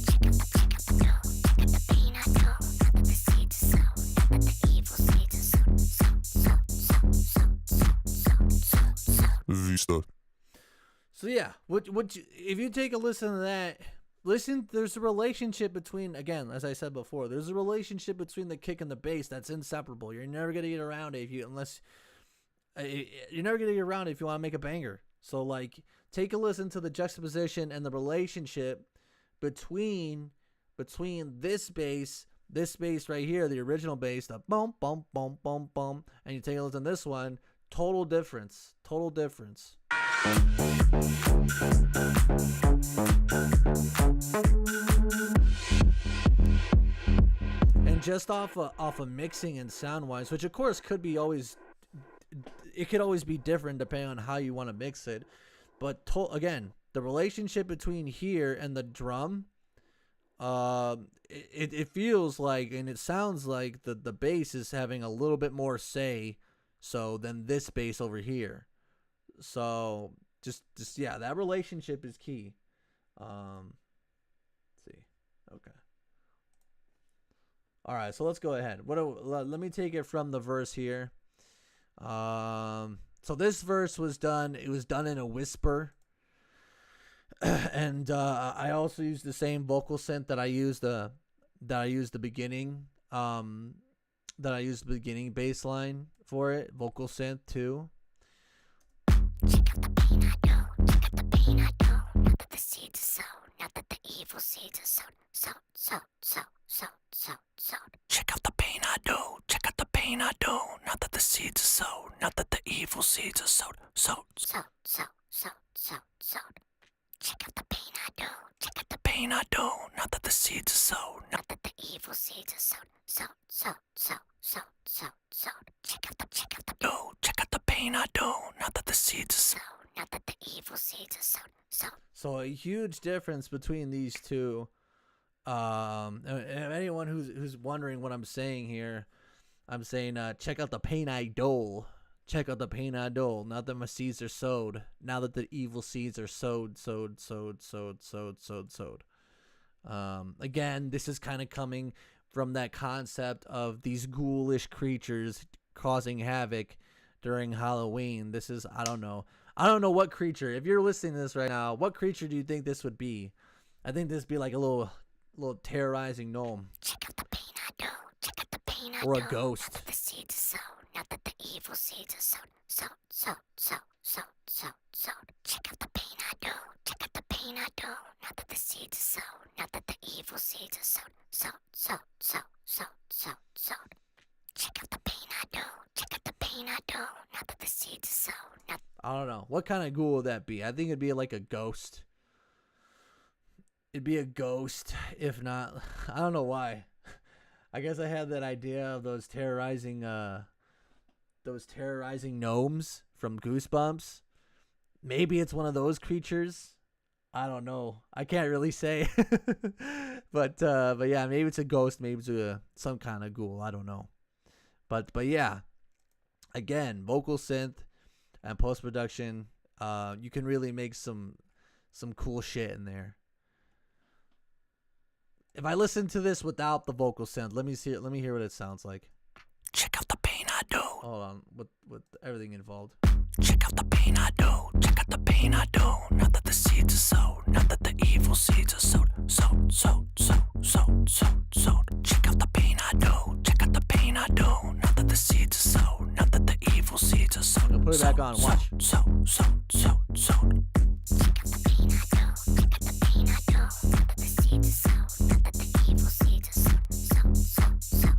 Check out the know. Check out the pain I know. Not that the seeds are sown. Not that the evil seeds are sown. Vista. So yeah, if you take a listen to that, there's a relationship between, again, as I said before, there's a relationship between the kick and the bass that's inseparable. You're never gonna get around it if you want to make a banger. So like, take a listen to the juxtaposition and the relationship between this bass right here, the original bass, the bum bum bum bum bum, and you take a listen to this one. Total difference. just off of mixing and sound wise, which of course could be always, it could always be different depending on how you want to mix it. But again, the relationship between here and the drum, it feels like, and it sounds like the bass is having a little bit more say so than this bass over here. So just yeah, that relationship is key. Let's see. Okay. All right, so let's go ahead. Let me take it from the verse here. So this verse was done. It was done in a whisper, and I also used the same vocal synth that I used the beginning. That I used the beginning bass line for it. Vocal synth too. Check out the pain I do, check out the pain I do. Not that the seeds are sown, not that the evil seeds are sown. Check out the pain I do, check out the pain I do. Not that the seeds are sown, not that the evil seeds are sowed. Check out the pain I do, check out the Pain I do, not that the seeds are sown, not that the evil seeds are sown. Check out the do, check out the pain I do, not that the seeds are sown. not that the evil seeds are sown. So a huge difference between these two. And anyone who's wondering what I'm saying here, I'm saying check out the pain I dole. Check out the pain I dole. Not that my seeds are sowed. Now that the evil seeds are sowed. Again, this is kind of coming from that concept of these ghoulish creatures causing havoc during Halloween. This is, I don't know what creature. If you're listening to this right now, what creature do you think this would be? I think this would be like a little terrorizing gnome. Check out the pain I do. Check out the pain I Or a do. ghost. Not that the seeds are sown. Not that the evil seeds are sown. Check out the pain I do. Check out the pain I do. Not that the seeds are sown. Not that the evil seeds are sown. Check out the pain I do. Check out the pain I do. Not that the seeds are sown. Not I don't know. What kind of ghoul would that be? I think it'd be like a ghost. It'd be a ghost, if not. I don't know why. I guess I had that idea of those terrorizing gnomes from Goosebumps. Maybe it's one of those creatures. I don't know. I can't really say. but yeah, maybe it's a ghost. Maybe it's some kind of ghoul. I don't know. But yeah, again, vocal synth and post production. You can really make some cool shit in there. If I listen to this without the vocal synth, let me hear what it sounds like. Check out the pain I do. Hold on, with everything involved. Check out the pain I do. Check out the pain I do. Not that the seeds are sown. Not that the evil seeds are sowed. Check out the pain I do. Check out the pain I do. Not that the seeds are sown. Not that the evil seeds are sowed. I'm gonna put it back on. Watch. check out the pain I do. Check out the pain I do. Not that the seeds are sown. Not that the evil seeds are sown. Check out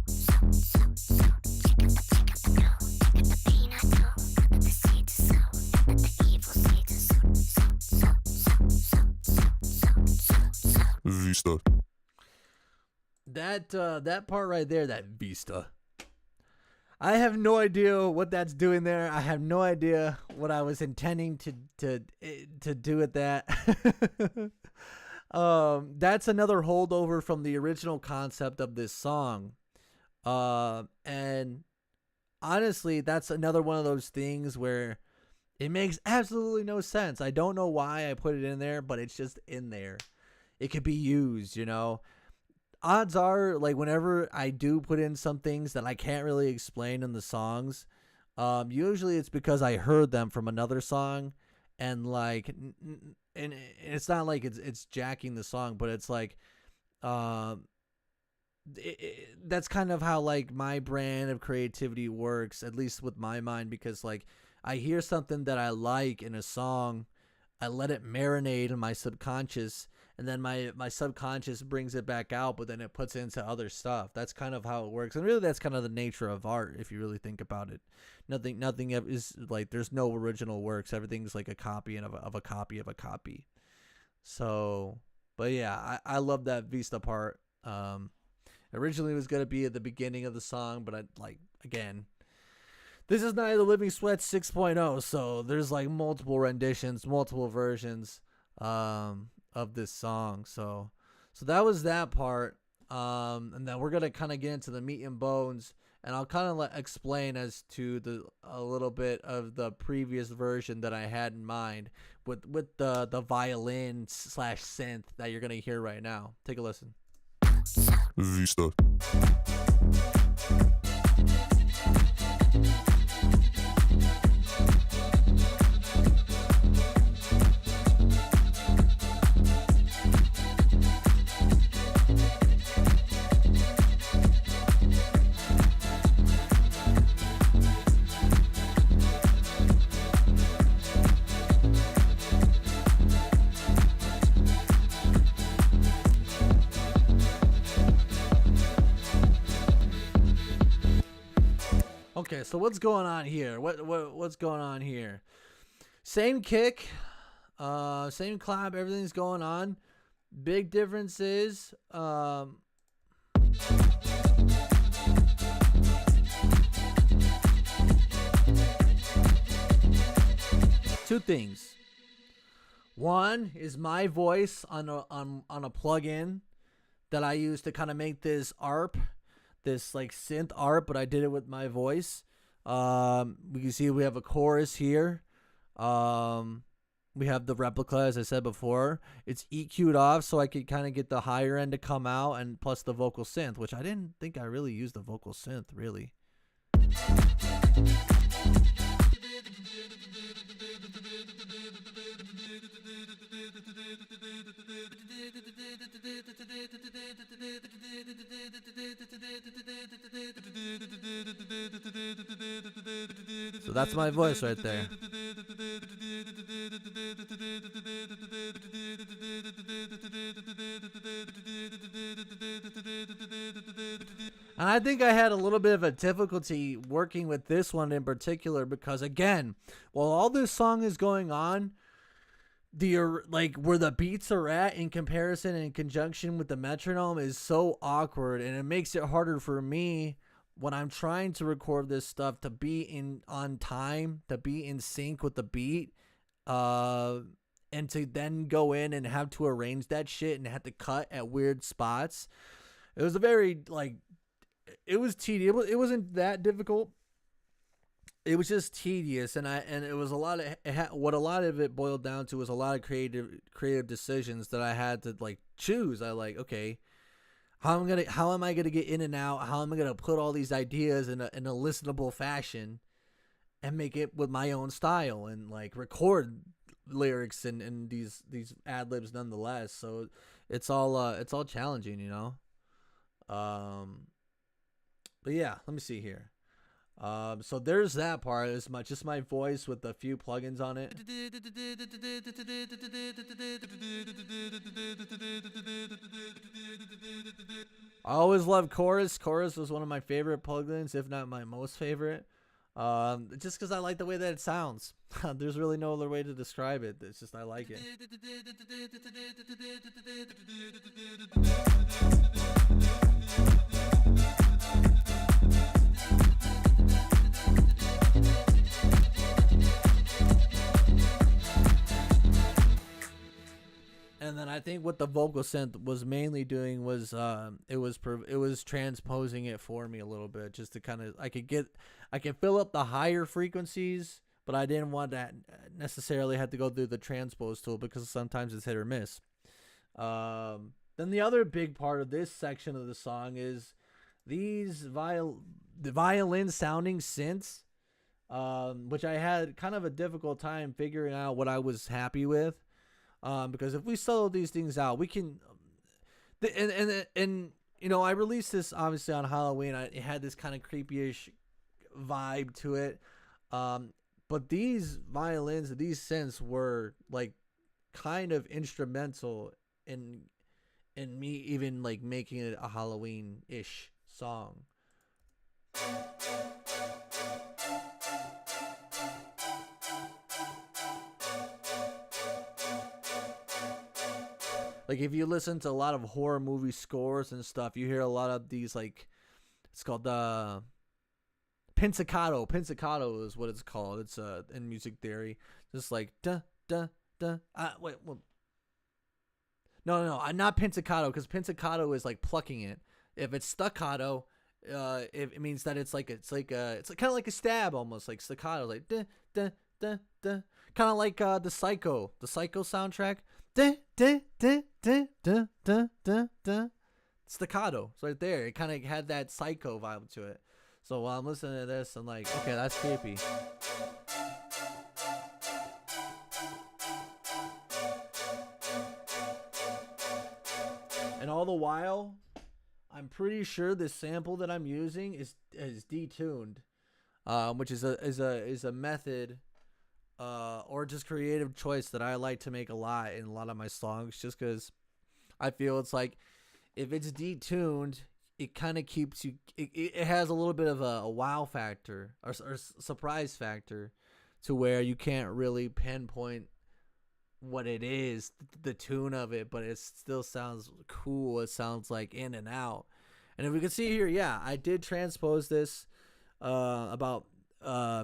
the do. Check out the pain I do. Not that the seeds are sown. Not that the evil seeds are sown. Vista. That part right there, that vista. I have no idea what that's doing there. I have no idea what I was intending to do with that. That's another holdover from the original concept of this song. And honestly, that's another one of those things where it makes absolutely no sense. I don't know why I put it in there, but it's just in there. It could be used, you know. Odds are, like, whenever I do put in some things that I can't really explain in the songs, usually it's because I heard them from another song, and like, and it's not like it's jacking the song, but it's like, that's kind of how like my brand of creativity works, at least with my mind, because like I hear something that I like in a song, I let it marinate in my subconscious, and then my subconscious brings it back out, but then it puts it into other stuff. That's kind of how it works. And really, that's kind of the nature of art, if you really think about it. Nothing is like, there's no original works. Everything's like a copy of a copy of a copy. So, but yeah, I love that Vista part. Originally, it was gonna be at the beginning of the song, but again, this is Night of the Living Swetz 6.0, so there's like multiple renditions, multiple versions of this song. So that was that part. And then we're gonna kind of get into the meat and bones, and I'll kind of explain as to a little bit of the previous version that I had in mind with the violin / synth that you're gonna hear right now. Take a listen. Vista. Okay, so what's going on here? What's going on here? Same kick, same clap, everything's going on. Big difference is two things. One is my voice on a plugin that I use to kind of make this ARP, this like synth ARP, but I did it with my voice. We can see we have a chorus here. We have the replica, as I said before. It's EQ'd off, so I could kind of get the higher end to come out, and plus the vocal synth, which I didn't think I really used the vocal synth, really. So that's my voice right there. And I think I had a little bit of a difficulty working with this one in particular because, again, while all this song is going on, where the beats are at in comparison and in conjunction with the metronome is so awkward, and it makes it harder for me when I'm trying to record this stuff to be on time, to be in sync with the beat, and to then go in and have to arrange that shit and have to cut at weird spots. It was a very it was tedious. It wasn't that difficult. It was just tedious, and it was a lot of what a lot of it boiled down to was a lot of creative decisions that I had to choose. Okay, how am I gonna get in and out? How am I gonna put all these ideas in a listenable fashion and make it with my own style and record lyrics and these ad libs nonetheless. So it's all challenging, you know. But yeah, let me see here. So there's that part. It's just my voice with a few plugins on it. I always love chorus. Chorus was one of my favorite plugins, if not my most favorite. Just because I like the way that it sounds. There's really no other way to describe it. It's just I like it. And then I think what the vocal synth was mainly doing was it was transposing it for me a little bit, just to kind of I could fill up the higher frequencies, but I didn't want to necessarily have to go through the transpose tool because sometimes it's hit or miss. Then the other big part of this section of the song is these the violin sounding synths, which I had kind of a difficult time figuring out what I was happy with. Because if we solo these things out, we can, and you know, I released this obviously on Halloween. It had this kind of creepy-ish vibe to it. But these violins, these synths were kind of instrumental in me even making it a Halloween-ish song. Like if you listen to a lot of horror movie scores and stuff, you hear a lot of these like, it's called pizzicato. Pizzicato is what it's called. It's in music theory, just like da da da. Wait, well, no, not pizzicato, because pizzicato is like plucking it. If it's staccato, it means that it's kind of like a stab, almost like staccato, like da da da da, kind of like the Psycho soundtrack. Da da da da da da da da. Staccato, it's right there. It kind of had that Psycho vibe to it. So while I'm listening to this, I'm like, okay, that's creepy. And all the while, I'm pretty sure this sample that I'm using is detuned, which is a method or just creative choice that I like to make a lot in a lot of my songs, just because I feel it's like if it's detuned, it kind of keeps you. It has a little bit of a wow factor or surprise factor, to where you can't really pinpoint what it is, the tune of it, but it still sounds cool. It sounds like in and out. And if we can see here, yeah, I did transpose this about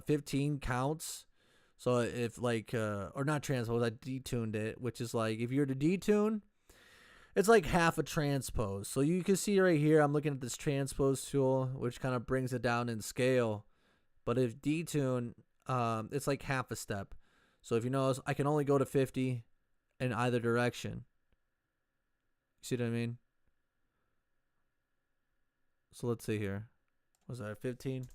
15 counts. So if like or not transpose, I detuned it, which is like if you were to detune, it's like half a transpose. So you can see right here, I'm looking at this transpose tool, which kind of brings it down in scale. But if detune, it's like half a step. So if you notice, I can only go to 50 in either direction. You see what I mean? So let's see here. Was that 15?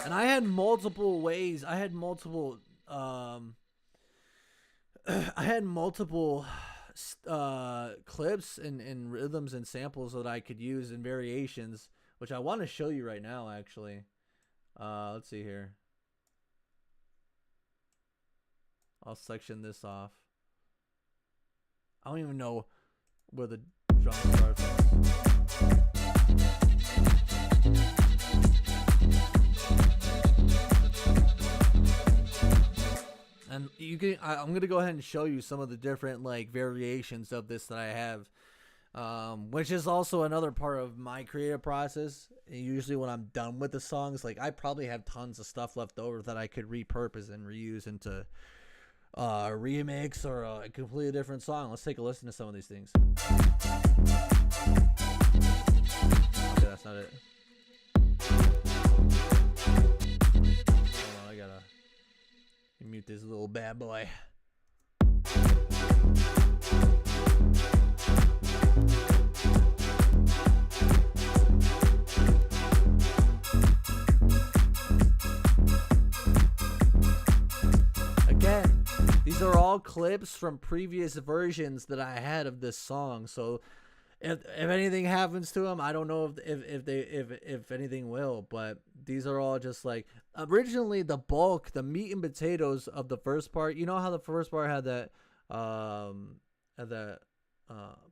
And I had multiple ways. I had multiple clips and rhythms and samples that I could use in variations, which I want to show you right now, actually. Let's see here. I'll section this off. I don't even know where the drum starts. And you can, I'm going to go ahead and show you some of the different like variations of this that I have, which is also another part of my creative process. And usually when I'm done with the songs, like I probably have tons of stuff left over that I could repurpose and reuse into a remix or a completely different song. Let's take a listen to some of these things. Okay, that's not it. Hold on, I gotta mute this little bad boy. Again, these are all clips from previous versions that I had of this song. So if anything happens to them, I don't know if anything will, but these are all just like originally the bulk, the meat and potatoes of the first part. You know how the first part had that bum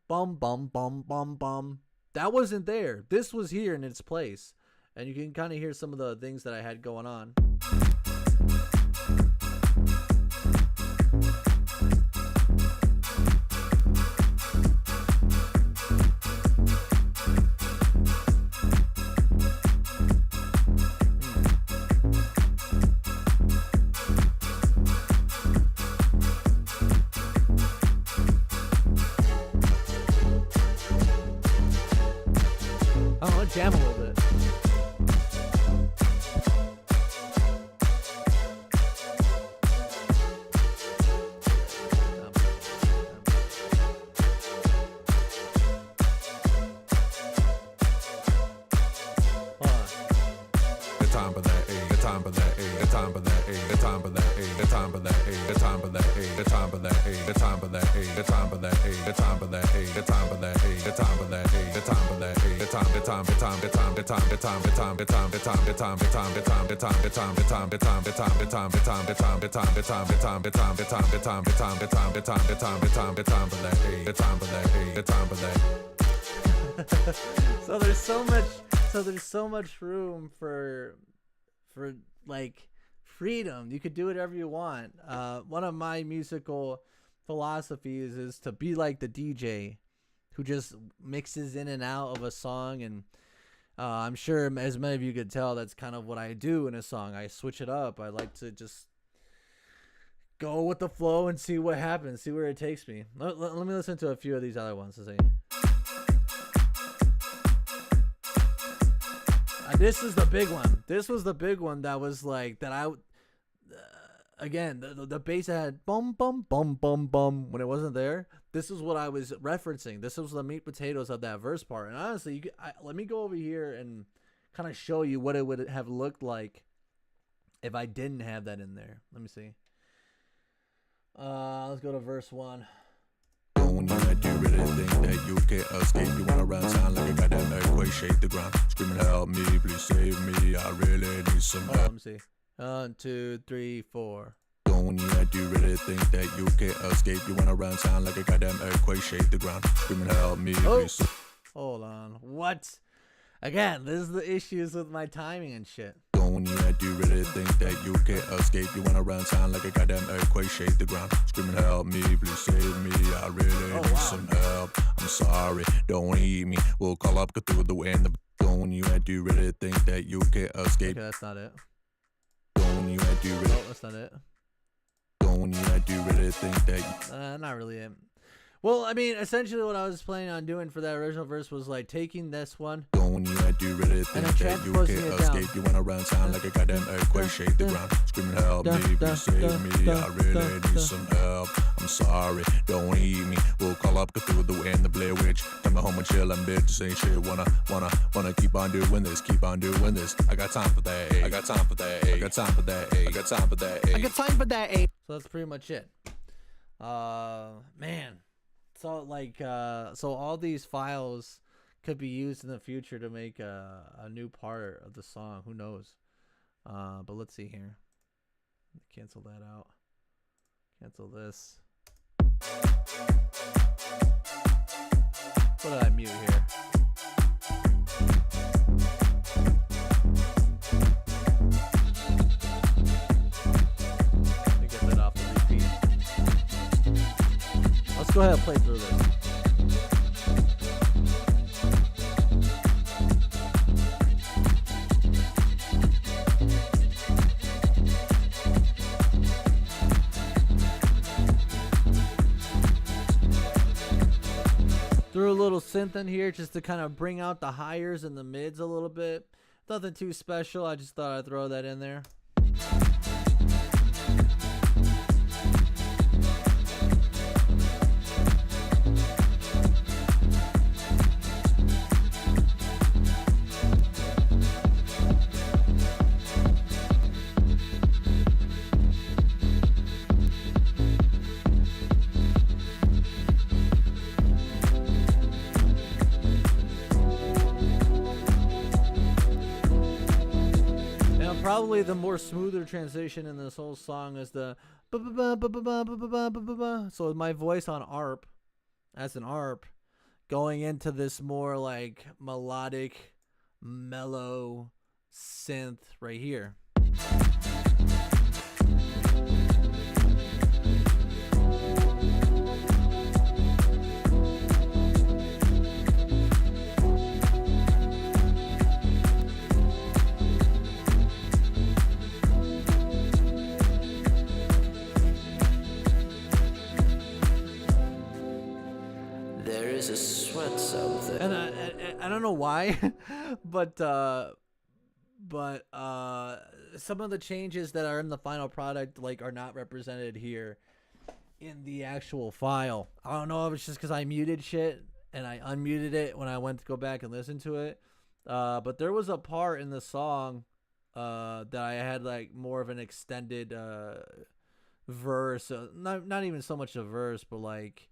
bum bum bum bum. That wasn't there. This was here in its place, and you can kind of hear some of the things that I had going on. Jam a little bit. The There's so much room for like freedom. You could do whatever you want. One of my musical philosophies is to be like the DJ who just mixes in and out of a song, and I'm sure as many of you could tell, that's kind of what I do in a song. I switch it up. I like to just go with the flow and see what happens, see where it takes me. Let me listen to a few of these other ones to see. This is the big one. This was the big one that was like that. Again, the bass that had bum bum bum bum bum when it wasn't there. This is what I was referencing. This was the meat potatoes of that verse part. And honestly, let me go over here and kind of show you what it would have looked like if I didn't have that in there. Let me see. Let's go to verse 1. When you had to really think that you can't escape, you wanna run sound like a goddamn earthquake, shake the ground, screaming help me, please save me, I really need some help. Let me see. 1, 2, 3, 4. When you had to really think that you can't escape, you wanna run sound like a goddamn earthquake, shake the ground, screaming help me, please. Hold on. What? Again, this is the issues with my timing and shit. When you had to really think that you can't escape, you wanna run sound like a goddamn earthquake, shake the ground, screaming help me, please save me, I really need some help. I'm sorry, don't eat me, we'll call up Cthulhu and the when you had to really think that you can't escape. Okay, that's not it. When you had to really, that's not it. When you had to really think that not really it. Well, I mean, essentially what I was planning on doing for that original verse was like taking this one. When you had to really think that you can't escape, you wanna run sound like a goddamn earthquake, shake the ground, screaming help me, please save me, I really need some help. I'm sorry, don't eat me, we'll call up Cthulhu and the Blair Witch. Come home and chill and bitch, this ain't shit. Wanna keep on doing this, keep on doing this. I got time for that, I got time for that, I got time for that, I got time for that, I got time for that. So that's pretty much it. Man. So like, so all these files could be used in the future to make a new part of the song. Who knows? But let's see here. Cancel that out. Cancel this. What did I mute here? Let me get that off the repeat. Let's go ahead and play through this. Threw a little synth in here just to kind of bring out the higher and the mids a little bit. Nothing too special. I just thought I'd throw that in there. Probably the more smoother transition in this whole song is the so my voice on ARP as an ARP going into this more like melodic mellow synth right here. A Swetz out there. And I don't know why, but some of the changes that are in the final product like are not represented here in the actual file. I don't know if it's just because I muted shit and I unmuted it when I went to go back and listen to it. But there was a part in the song that I had like more of an extended verse. Not even so much a verse, but like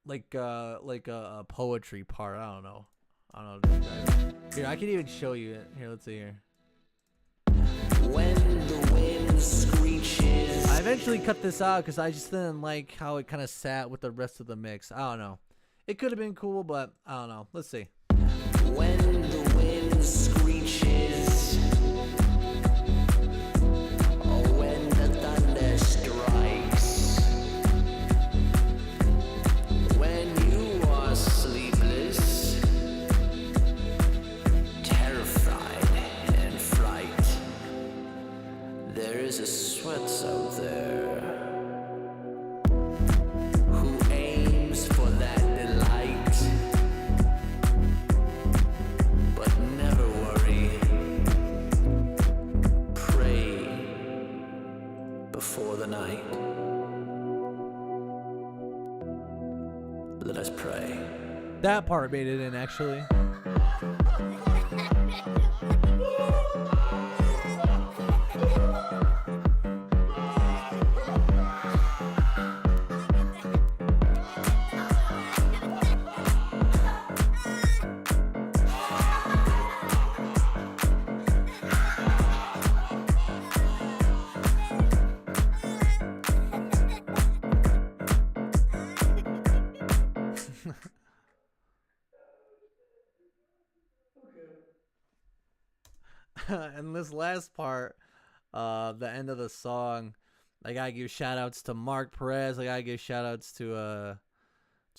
like a poetry part. I don't know. I don't know. Here, I can even show you it. Here, let's see here. When the wind screeches. I eventually cut this out because I just didn't like how it kind of sat with the rest of the mix. I don't know. It could have been cool, but I don't know. Let's see. When the wind screeches. Or when the thunder strikes. When you are sleepless, terrified and fright. There is a Swetz out there who aims for that delight. But never worry. Pray before the night. Let us pray. That part made it in, actually. And this last part, the end of the song, I gotta give shout outs to Mark Perez. I gotta give shout outs to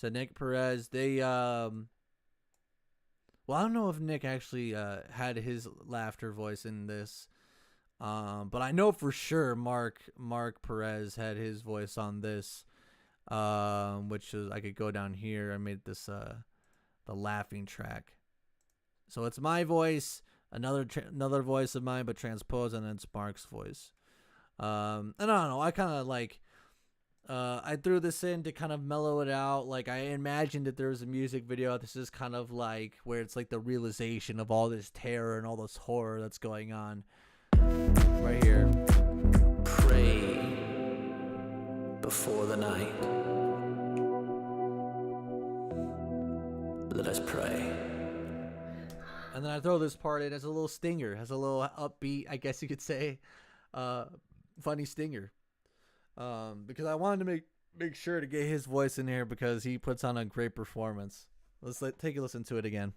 Nick Perez. They well, I don't know if Nick actually had his laughter voice in this. But I know for sure Mark Perez had his voice on this. Which is, I could go down here. I made this the laughing track. So it's my voice, another voice of mine, but transposed, and then it's Mark's voice. And I don't know. I kind of like. I threw this in to kind of mellow it out. Like, I imagined that there was a music video. This is kind of like where it's like the realization of all this terror and all this horror that's going on. Right here. Pray before the night. Let us pray. And then I throw this part in as a little stinger, as a little upbeat, I guess you could say, funny stinger. Because I wanted to make sure to get his voice in here because he puts on a great performance. Let's take a listen to it again.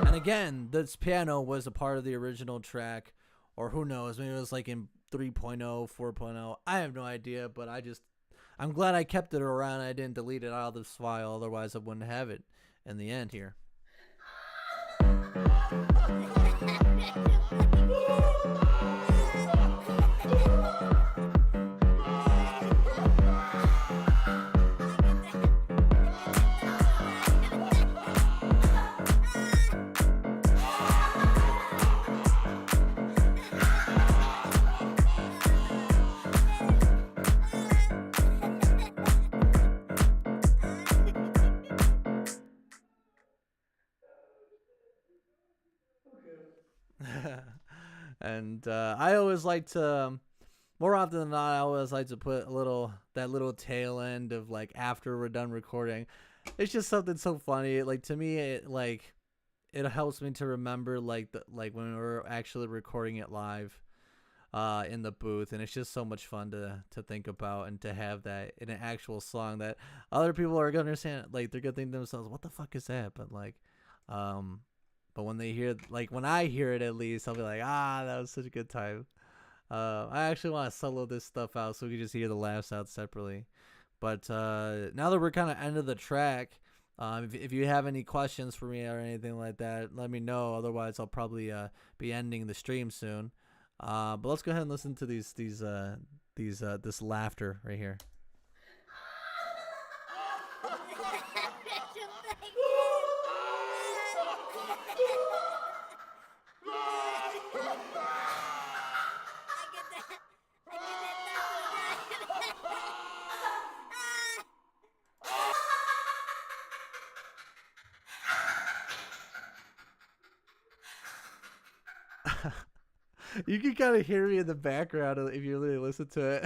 And again, this piano was a part of the original track, or who knows, maybe it was like in 3.0, 4.0. I have no idea, but I'm glad I kept it around. I didn't delete it out of this file, otherwise I wouldn't have it in the end here. And I always like to, more often than not, I always like to put that little tail end of like after we're done recording. It's just something so funny. Like, to me, it helps me to remember like when we're actually recording it live in the booth, and it's just so much fun to think about and to have that in an actual song that other people are gonna understand. Like, they're gonna think to themselves, "What the fuck is that?" But like, but when they hear, like when I hear it, at least I'll be like, that was such a good time. I actually want to solo this stuff out so we can just hear the laughs out separately. But now that we're kind of end of the track, if you have any questions for me or anything like that, let me know. Otherwise, I'll probably be ending the stream soon. But let's go ahead and listen to this laughter right here. You can kind of hear me in the background if you really listen to it.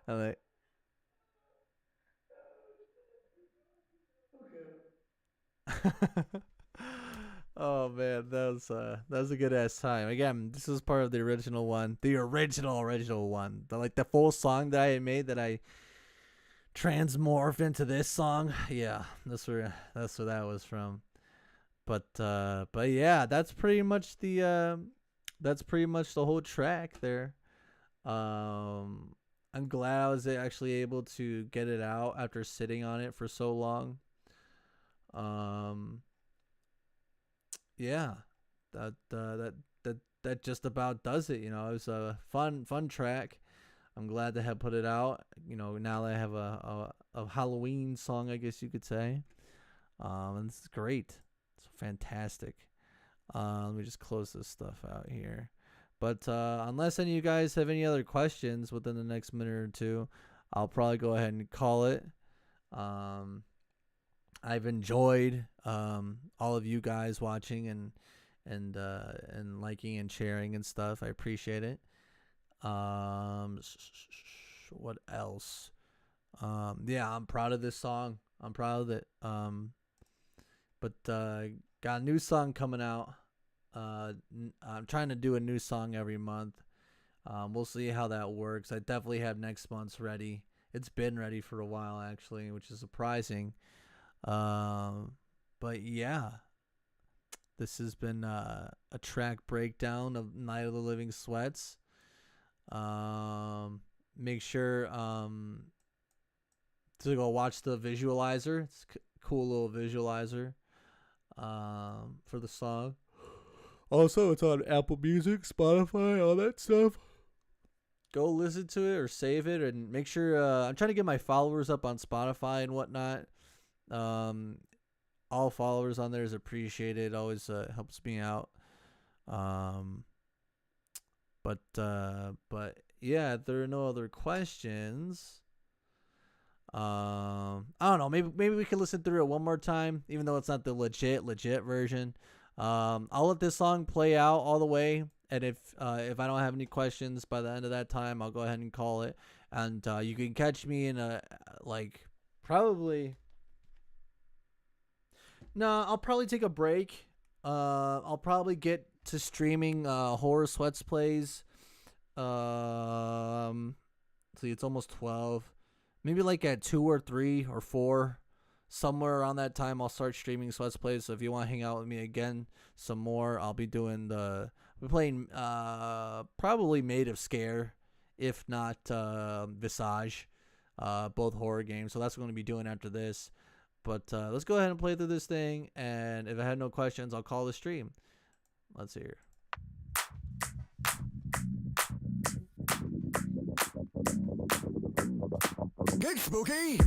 I like. Oh man, that was a good ass time. Again, this is part of the original one, the original one. The full song that I made that I transmorphed into this song. Yeah, that's where that was from. But yeah, that's pretty much the whole track there. I'm glad I was actually able to get it out after sitting on it for so long. Yeah, that just about does it. You know, it was a fun track. I'm glad to have put it out. You know, now that I have a Halloween song, I guess you could say. And this is great. It's fantastic. Let me just close this stuff out here. But unless any of you guys have any other questions within the next minute or two, I'll probably go ahead and call it. I've enjoyed all of you guys watching and liking and sharing and stuff. I appreciate it. What else? Yeah, I'm proud of this song. I'm proud of it. But got a new song coming out. I'm trying to do a new song every month. We'll see how that works. I definitely have next month's ready. It's been ready for a while actually, which is surprising. But yeah, this has been a track breakdown of Night of the Living Swetz. Make sure to go watch the visualizer. It's a cool little visualizer for the song. Also, it's on Apple Music, Spotify, all that stuff. Go listen to it or save it, and make sure I'm trying to get my followers up on Spotify and whatnot. All followers on there is appreciated. Always helps me out. But yeah, if there are no other questions, I don't know. Maybe we can listen through it one more time, even though it's not the legit version. I'll let this song play out all the way, and if I don't have any questions by the end of that time, I'll go ahead and call it. And you can catch me in probably. No, I'll probably take a break. I'll probably get to streaming horror Swetz plays. See, it's almost 12. Maybe like at 2 or 3 or 4. Somewhere around that time, I'll start streaming Swetz plays. So if you want to hang out with me again some more, I'll be doing we're playing probably Made of Scare, if not Visage, both horror games. So that's what I'm going to be doing after this. But let's go ahead and play through this thing. And if I had no questions, I'll call the stream. Let's hear. Get spooky!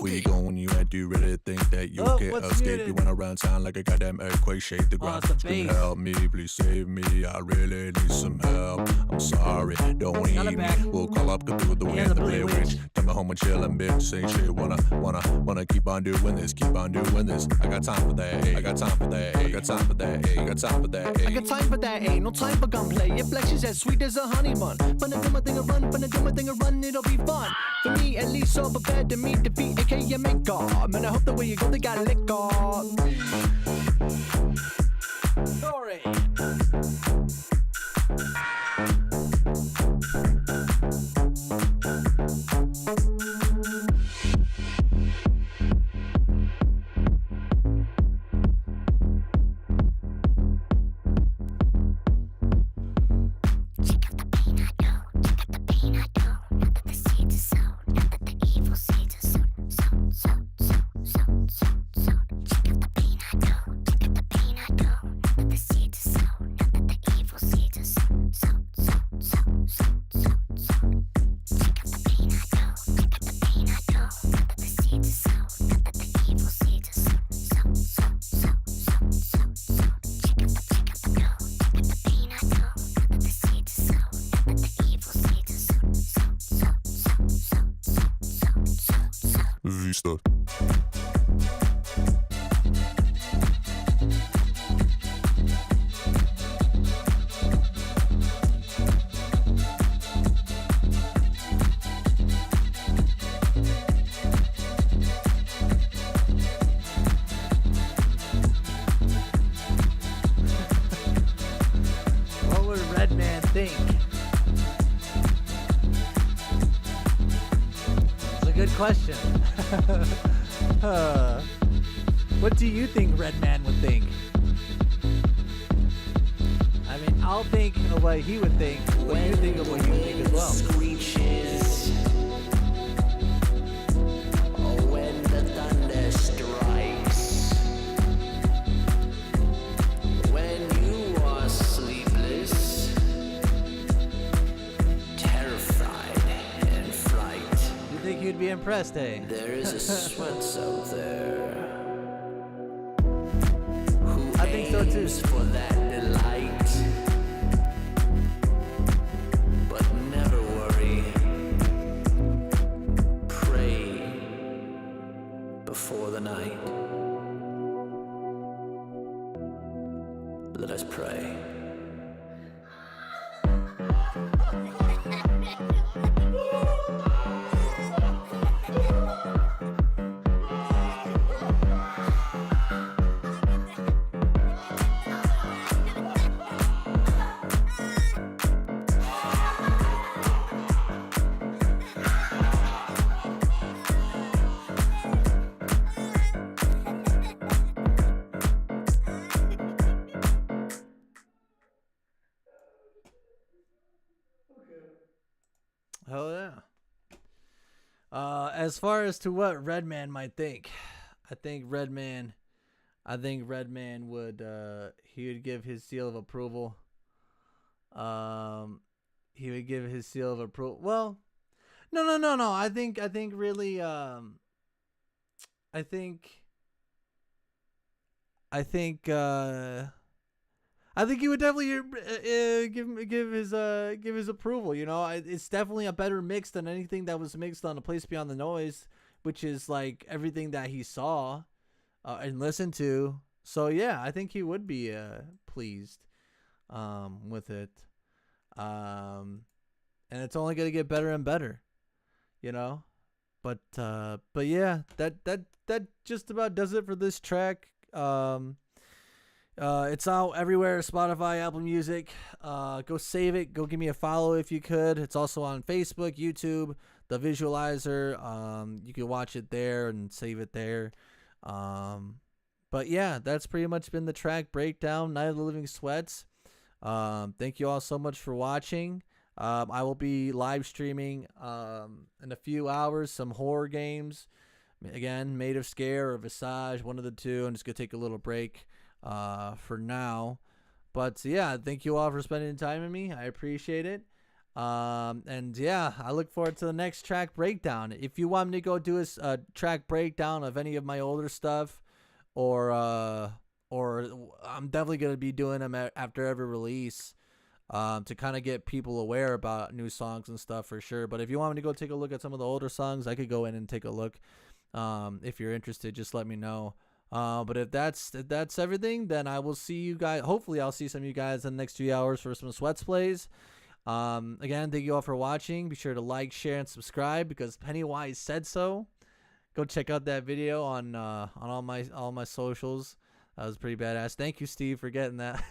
Where you going? You had to really think that you can escape. You went around town like a goddamn earthquake, shake the ground. Screaming, help me, please save me. I really need some help. I'm sorry, don't need me. We'll call up through the wind, the Blair Witch. Come home and chillin', bitch. Say shit, wanna keep on doing this, keep on doing this. I got time for that. I got time for that. I got time for that. I got time for that. I got time for that, ain't no time for gunplay. Your flex is as sweet as a honey bun. Gonna do my thing and run, gonna do my thing and run, it'll be fun. For me, at least, so prepared to meet defeat, aka make God. Man, I hope the way you go, they got lick off. Sorry. Understood. What would Redman think? It's a good question. What do you think Redman would think? I mean, I'll think of what he would think, but you think of what you think as well. Screeches. Oh, when the thunder strikes. When you are sleepless, terrified in fright. You think you'd be impressed, eh? There is a Swetz out there who I think so too. aims for that delight. But never worry. Pray before the night. Let us pray. Oh yeah. As far as to what Redman might think, I think Redman would he would give his seal of approval. He would give his seal of approval. Well, no. I think really I think he would definitely give his approval. You know, it's definitely a better mix than anything that was mixed on A Place Beyond the Noise, which is like everything that he saw and listened to. So yeah, I think he would be pleased with it, and it's only gonna get better and better, you know. But yeah, that just about does it for this track. It's out everywhere, Spotify, Apple Music. Go save it. Go give me a follow if you could. It's also on Facebook, YouTube, the Visualizer. You can watch it there and save it there. But yeah, that's pretty much been the track breakdown, Night of the Living Swetz. Thank you all so much for watching. I will be live streaming in a few hours some horror games. Again, Made of Scare or Visage, one of the two. I'm just going to take a little break for now. But yeah, thank you all for spending time with me. I appreciate it. And yeah, I look forward to the next track breakdown. If you want me to go do a track breakdown of any of my older stuff, or I'm definitely going to be doing them after every release, to kind of get people aware about new songs and stuff for sure. But if you want me to go take a look at some of the older songs, I could go in and take a look. If you're interested, just let me know. But if that's everything, then I will see you guys. Hopefully I'll see some of you guys in the next 2 hours for some Swetz plays. Again, thank you all for watching. Be sure to like, share, and subscribe because Pennywise said so. Go check out that video on all my socials. That was pretty badass. Thank you, Steve, for getting that.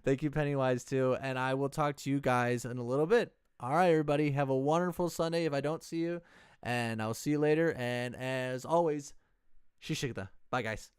Thank you, Pennywise, too. And I will talk to you guys in a little bit. All right, everybody. Have a wonderful Sunday if I don't see you. And I'll see you later. And as always, shishikta. Bye, guys.